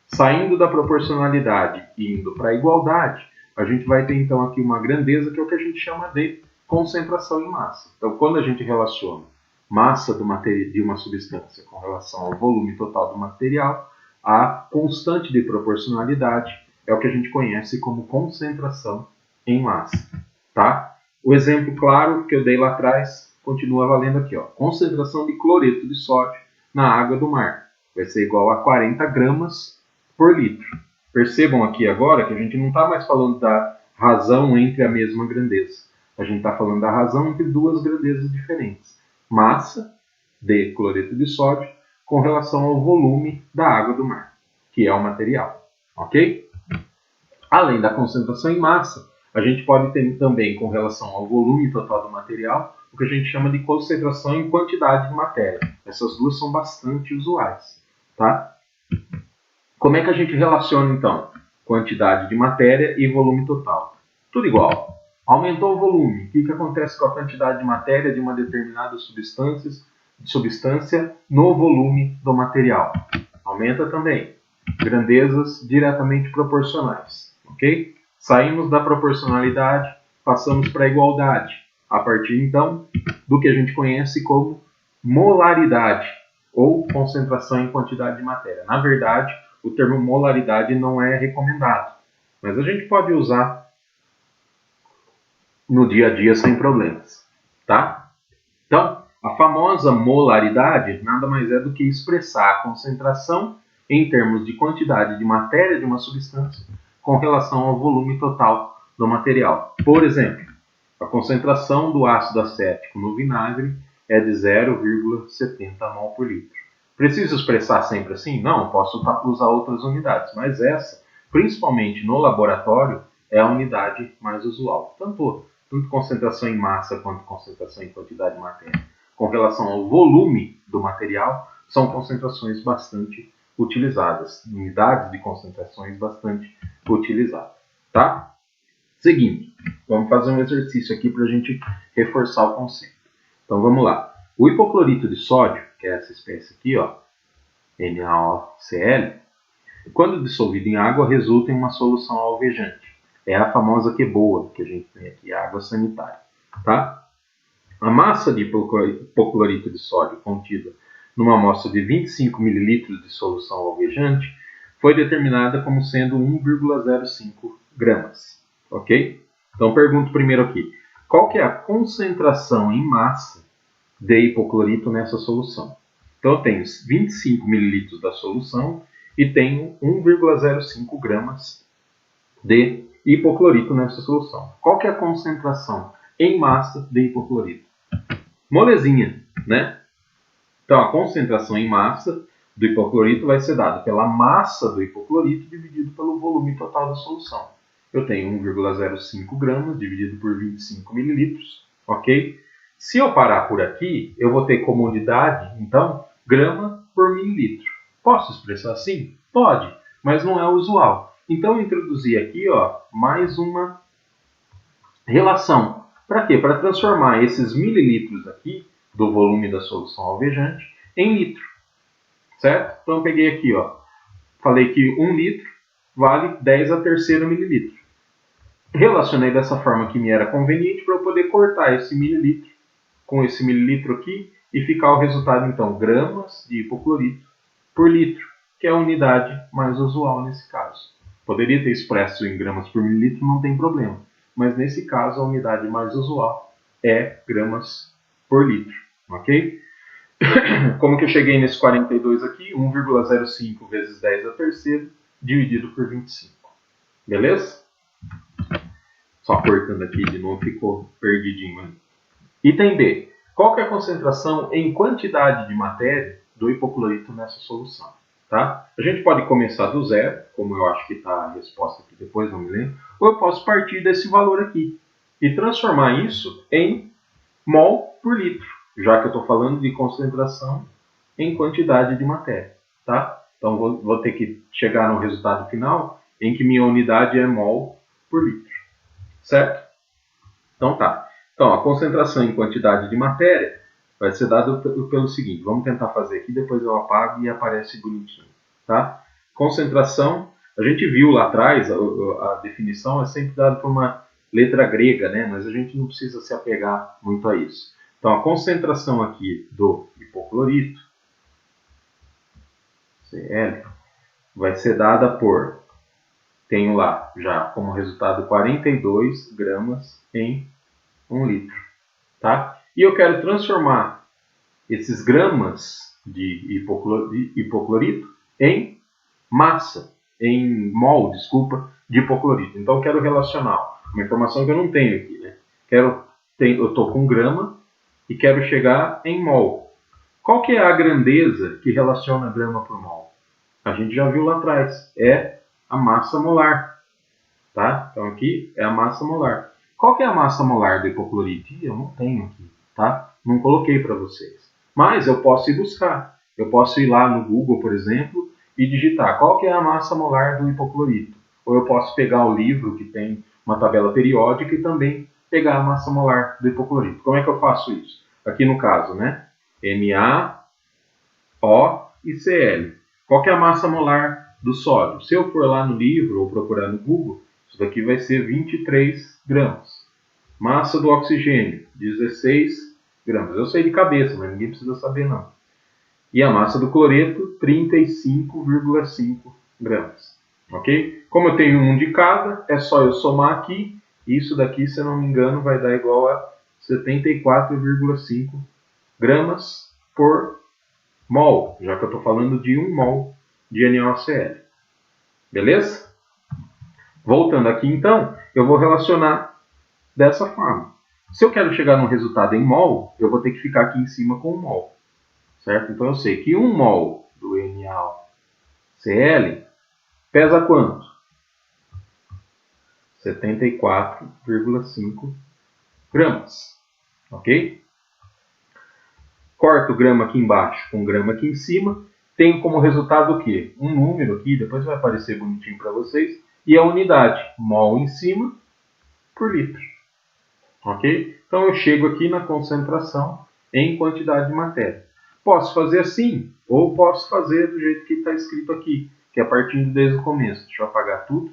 Saindo da proporcionalidade e indo para a igualdade, a gente vai ter então aqui uma grandeza que é o que a gente chama de concentração em massa. Então, quando a gente relaciona massa de uma substância com relação ao volume total do material, a constante de proporcionalidade é o que a gente conhece como concentração em massa, tá? O exemplo claro que eu dei lá atrás continua valendo aqui, ó. Concentração de cloreto de sódio na água do mar vai ser igual a 40 gramas por litro. Percebam aqui agora que a gente não está mais falando da razão entre a mesma grandeza. A gente está falando da razão entre duas grandezas diferentes. Massa de cloreto de sódio com relação ao volume da água do mar, que é o material, ok? Além da concentração em massa, a gente pode ter também, com relação ao volume total do material, o que a gente chama de concentração em quantidade de matéria. Essas duas são bastante usuais, tá? Como é que a gente relaciona, então, quantidade de matéria e volume total? Tudo igual. Aumentou o volume. O que acontece com a quantidade de matéria de uma determinada substância no volume do material? Aumenta também. Grandezas diretamente proporcionais. Ok? Saímos da proporcionalidade, passamos para a igualdade. A partir, então, do que a gente conhece como molaridade, ou concentração em quantidade de matéria. Na verdade, o termo molaridade não é recomendado, mas a gente pode usar no dia a dia sem problemas, tá? Então, a famosa molaridade nada mais é do que expressar a concentração em termos de quantidade de matéria de uma substância com relação ao volume total do material. Por exemplo, a concentração do ácido acético no vinagre é de 0,70 mol por litro. Preciso expressar sempre assim? Não, posso usar outras unidades, mas essa, principalmente no laboratório, é a unidade mais usual. Tanto concentração em massa quanto concentração em quantidade de matéria. Com relação ao volume do material, são concentrações bastante utilizadas, unidades de concentrações bastante utilizadas, tá? Seguindo, vamos fazer um exercício aqui para a gente reforçar o conceito. Então vamos lá. O hipoclorito de sódio, que é essa espécie aqui, ó, NaOCl, quando dissolvido em água, resulta em uma solução alvejante. É a famosa QBOA, que a gente tem aqui, a água sanitária. Tá? A massa de hipoclorito de sódio contida numa amostra de 25 ml de solução alvejante foi determinada como sendo 1,05 gramas. Ok? Então pergunto primeiro aqui, qual que é a concentração em massa de hipoclorito nessa solução? Então eu tenho 25 ml da solução e tenho 1,05 gramas de hipoclorito nessa solução. Qual que é a concentração em massa de hipoclorito? Molezinha, né? Então a concentração em massa do hipoclorito vai ser dada pela massa do hipoclorito dividido pelo volume total da solução. Eu tenho 1,05 gramas dividido por 25 mililitros, ok? Se eu parar por aqui, eu vou ter como unidade, então, grama por mililitro. Posso expressar assim? Pode, mas não é o usual. Então eu introduzi aqui, ó, mais uma relação. Para quê? Para transformar esses mililitros aqui do volume da solução alvejante em litro. Certo? Então eu peguei aqui, ó, falei que 1 litro vale 10 a terceira mililitro. Relacionei dessa forma que me era conveniente para eu poder cortar esse mililitro com esse mililitro aqui e ficar o resultado, então, gramas de hipoclorito por litro, que é a unidade mais usual nesse caso. Poderia ter expresso em gramas por mililitro, não tem problema. Mas nesse caso, a unidade mais usual é gramas por litro, ok? Como que eu cheguei nesse 42 aqui? 1,05 vezes 10 a terceira, dividido por 25. Beleza? Só cortando aqui de novo, ficou perdidinho ali. Item B. Qual que é a concentração em quantidade de matéria do hipoclorito nessa solução? Tá? A gente pode começar do zero, como eu acho que está a resposta aqui depois, não me lembro, ou eu posso partir desse valor aqui e transformar isso em mol por litro, já que eu estou falando de concentração em quantidade de matéria. Tá? Então vou ter que chegar no resultado final em que minha unidade é mol por litro. Certo? Então tá. Então a concentração em quantidade de matéria vai ser dada pelo seguinte. Vamos tentar fazer aqui, depois eu apago e aparece bonitinho. Tá? Concentração, a gente viu lá atrás, a definição é sempre dada por uma letra grega, né? Mas a gente não precisa se apegar muito a isso. Então a concentração aqui do hipoclorito, Cl, vai ser dada por, tenho lá já como resultado 42 gramas em 1 litro. Tá? E eu quero transformar esses gramas de hipoclorito em massa, em mol, desculpa, de hipoclorito. Então eu quero relacionar uma informação que eu não tenho aqui. Né? Eu estou com grama e quero chegar em mol. Qual que é a grandeza que relaciona grama por mol? A gente já viu lá atrás. É a massa molar. Tá? Então aqui é a massa molar. Qual que é a massa molar do hipoclorito? Eu não tenho aqui. Tá? Não coloquei para vocês. Mas eu posso ir buscar. Eu posso ir lá no Google, por exemplo, e digitar qual que é a massa molar do hipoclorito. Ou eu posso pegar o livro que tem uma tabela periódica e também pegar a massa molar do hipoclorito. Como é que eu faço isso? Aqui no caso, né? MaO e Cl. Qual que é a massa molar do sódio? Se eu for lá no livro ou procurar no Google, isso daqui vai ser 23 gramas. Massa do oxigênio, 16 gramas. Eu sei de cabeça, mas ninguém precisa saber não. E a massa do cloreto, 35,5 gramas. Ok? Como eu tenho um de cada, é só eu somar aqui. Isso daqui, se eu não me engano, vai dar igual a 74,5 gramas por mol, já que eu estou falando de 1 mol de NaOCl. Beleza? Voltando aqui então, eu vou relacionar dessa forma. Se eu quero chegar no resultado em mol, eu vou ter que ficar aqui em cima com 1 mol. Certo? Então eu sei que 1 mol do NaCl pesa quanto? 74,5 gramas. Ok? Corto grama aqui embaixo com grama aqui em cima. Tenho como resultado o quê? Um número aqui, depois vai aparecer bonitinho para vocês. E a unidade, mol em cima por litro. Ok? Então eu chego aqui na concentração em quantidade de matéria. Posso fazer assim, ou posso fazer do jeito que está escrito aqui, que é partindo desde o começo. Deixa eu apagar tudo,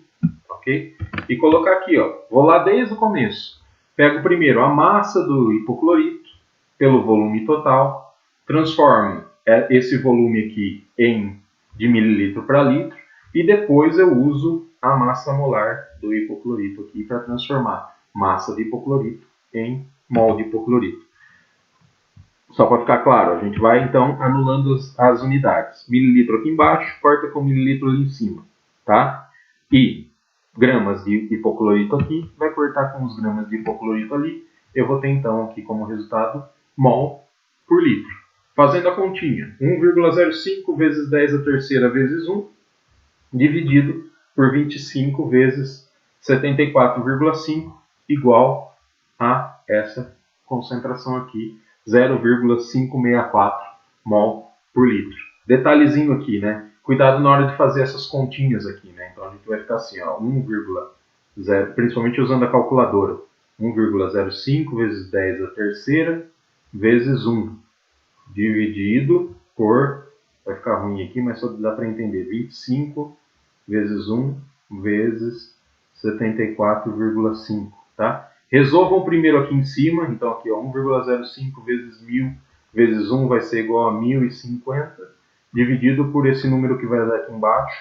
ok? E colocar aqui, ó, vou lá desde o começo. Pego primeiro a massa do hipoclorito pelo volume total, transformo esse volume aqui de mililitro para litro, e depois eu uso a massa molar do hipoclorito aqui para transformar massa de hipoclorito em mol de hipoclorito. Só para ficar claro, a gente vai então anulando as unidades. Mililitro aqui embaixo, corta com mililitro ali em cima. Tá? E gramas de hipoclorito aqui, vai cortar com os gramas de hipoclorito ali. Eu vou ter então aqui como resultado mol por litro. Fazendo a continha, 1,05 vezes 10 a terceira vezes 1, dividido por 25 vezes 74,5, igual a essa concentração aqui, 0,564 mol por litro. Detalhezinho aqui, né? Cuidado na hora de fazer essas continhas aqui, né? Então a gente vai ficar assim, ó, 1,0, principalmente usando a calculadora, 1,05 vezes 10 a terceira vezes 1, dividido por, vai ficar ruim aqui, mas só dá para entender, 25 vezes 1 vezes 74,5, tá? Resolvam primeiro aqui em cima, então aqui 1,05 vezes 1000 vezes 1 vai ser igual a 1050, dividido por esse número que vai dar aqui embaixo,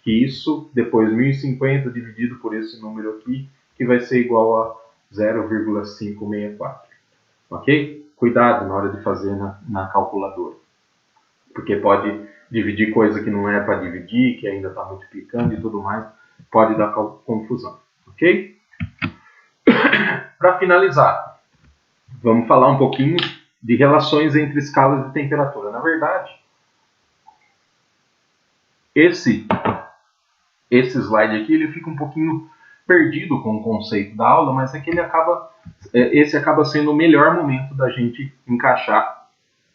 que isso, depois 1050 dividido por esse número aqui, que vai ser igual a 0,564. Ok? Cuidado na hora de fazer na calculadora, porque pode dividir coisa que não é para dividir, que ainda está multiplicando e tudo mais, pode dar confusão. Ok? Para finalizar, vamos falar um pouquinho de relações entre escalas de temperatura. Na verdade, esse slide aqui ele fica um pouquinho perdido com o conceito da aula, mas é que esse acaba sendo o melhor momento da gente encaixar,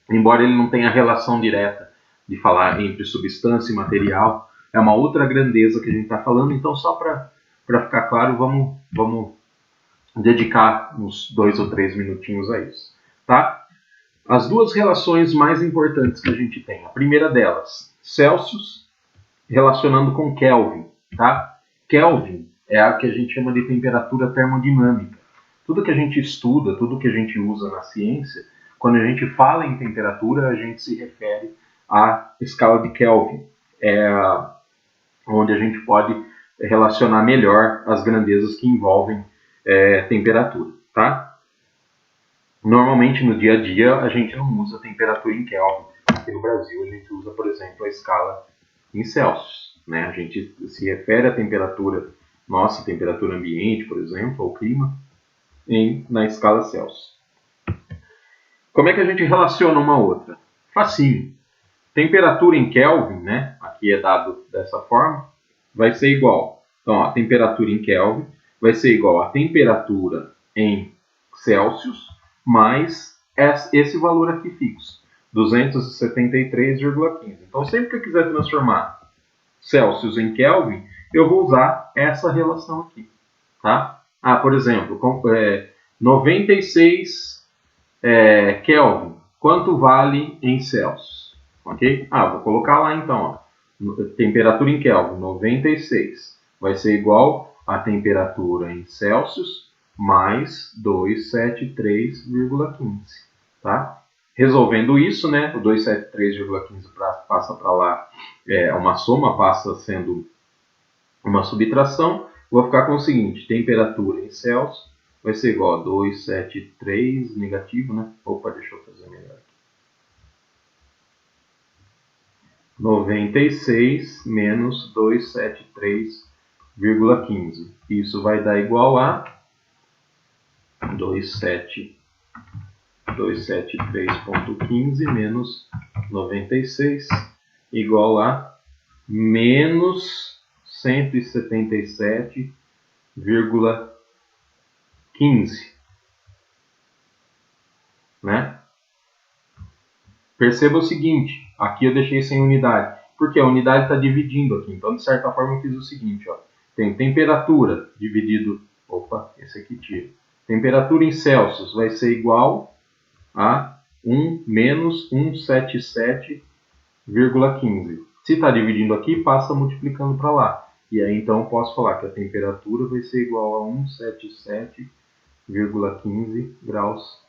embora ele não tenha relação direta de falar entre substância e material, é uma outra grandeza que a gente está falando. Então, só para ficar claro, vamos dedicar uns 2 ou 3 minutinhos a isso, tá? As duas relações mais importantes que a gente tem, a primeira delas, Celsius relacionando com Kelvin, tá? Kelvin é a que a gente chama de temperatura termodinâmica. Tudo que a gente estuda, tudo que a gente usa na ciência, quando a gente fala em temperatura, a gente se refere à escala de Kelvin. É onde a gente pode relacionar melhor as grandezas que envolvem temperatura, tá? Normalmente no dia a dia a gente não usa temperatura em Kelvin. Aqui no Brasil a gente usa, por exemplo, a escala em Celsius, né? A gente se refere à temperatura, nossa temperatura ambiente, por exemplo, ou clima, na escala Celsius. Como é que a gente relaciona uma outra? Facinho. Temperatura em Kelvin, né? Aqui é dado dessa forma, vai ser igual. Então, a temperatura em Kelvin vai ser igual a temperatura em Celsius mais esse valor aqui fixo, 273,15. Então, sempre que eu quiser transformar Celsius em Kelvin, eu vou usar essa relação aqui, tá? Por exemplo, 96 Kelvin, quanto vale em Celsius? Ok? Vou colocar lá então, ó, temperatura em Kelvin, 96, vai ser igual a temperatura em Celsius mais 273,15, tá? Resolvendo isso, né, o 273,15 passa para lá, uma soma, passa sendo uma subtração, vou ficar com o seguinte, temperatura em Celsius vai ser igual a 273 negativo, né? Opa, deixa eu fazer melhor aqui. 96 menos 273,15. Isso vai dar igual a 273,15 menos 96 igual a menos 177,15, né? Perceba o seguinte, aqui eu deixei sem unidade, porque a unidade está dividindo aqui. Então, de certa forma, eu fiz o seguinte, ó, tem temperatura dividido, esse aqui tira. Temperatura em Celsius vai ser igual a menos 177,15. Se está dividindo aqui, passa multiplicando para lá. E aí, então, eu posso falar que a temperatura vai ser igual a 177,15 graus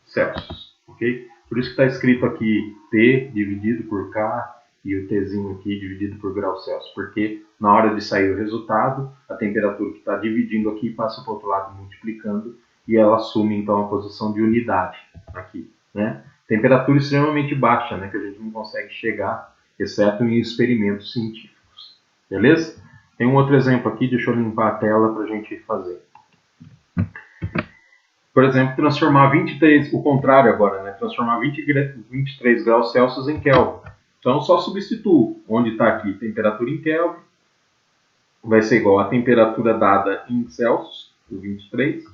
Celsius, ok? Por isso que está escrito aqui T dividido por K e o Tzinho aqui dividido por graus Celsius, porque na hora de sair o resultado, a temperatura que está dividindo aqui passa para o outro lado multiplicando e ela assume então a posição de unidade aqui, né? Temperatura extremamente baixa, né, que a gente não consegue chegar, exceto em experimentos científicos, beleza? Tem um outro exemplo aqui, deixa eu limpar a tela para a gente fazer. Por exemplo, transformar 23, o contrário agora, né? Transformar 23 graus Celsius em Kelvin. Então, só substituo onde está aqui temperatura em Kelvin, vai ser igual a temperatura dada em Celsius, o 23,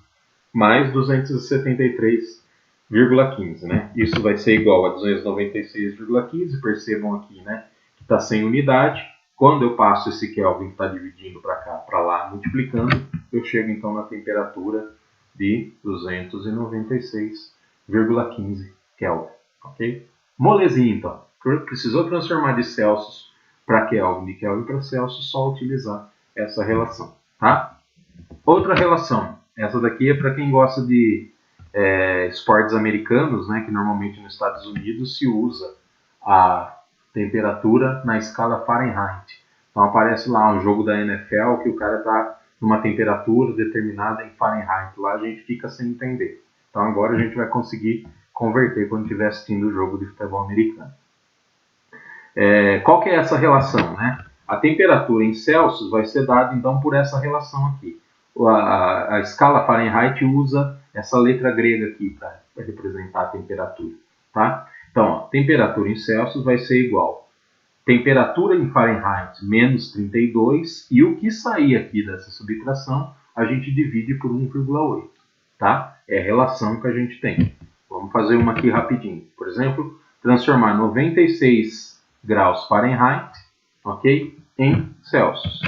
mais 273,15, né? Isso vai ser igual a 296,15, percebam aqui, né? Que está sem unidade. Quando eu passo esse Kelvin que está dividindo para cá, para lá, multiplicando, eu chego então na temperatura de 296,15 Kelvin, ok? Molezinha, então. Precisou transformar de Celsius para Kelvin, de Kelvin para Celsius, só utilizar essa relação, tá? Outra relação, essa daqui é para quem gosta de esportes americanos, né, que normalmente nos Estados Unidos se usa a temperatura na escala Fahrenheit. Então aparece lá um jogo da NFL que o cara está numa temperatura determinada em Fahrenheit. Lá a gente fica sem entender. Então agora a gente vai conseguir converter quando estiver assistindo o jogo de futebol americano. Qual que é essa relação, né? A temperatura em Celsius vai ser dada então por essa relação aqui. A escala Fahrenheit usa essa letra grega aqui para representar a temperatura, tá? Então, a temperatura em Celsius vai ser igual temperatura em Fahrenheit menos 32 e o que sair aqui dessa subtração a gente divide por 1,8, tá? É a relação que a gente tem. Vamos fazer uma aqui rapidinho. Por exemplo, transformar 96 graus Fahrenheit, ok, em Celsius.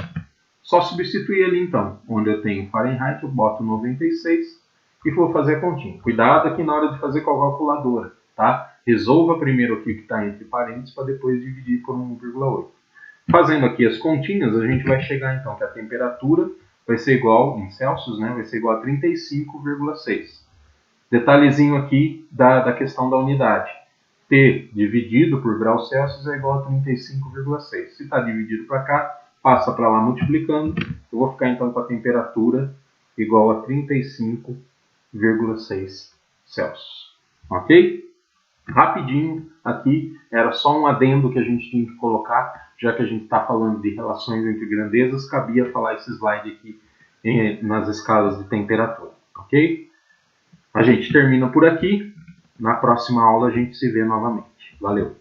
Só substituir ali então, onde eu tenho Fahrenheit, eu boto 96 e vou fazer a continha. Cuidado aqui na hora de fazer com a calculadora, tá? Resolva primeiro aqui o que está entre parênteses para depois dividir por 1,8. Fazendo aqui as continhas, a gente vai chegar então que a temperatura vai ser igual, em Celsius, né, vai ser igual a 35,6. Detalhezinho aqui da questão da unidade. T dividido por graus Celsius é igual a 35,6. Se está dividido para cá, passa para lá multiplicando. Eu vou ficar então com a temperatura igual a 35,6 Celsius. Ok? Rapidinho aqui, era só um adendo que a gente tinha que colocar, já que a gente está falando de relações entre grandezas, cabia falar esse slide aqui nas escalas de temperatura. Ok? A gente termina por aqui. Na próxima aula a gente se vê novamente. Valeu!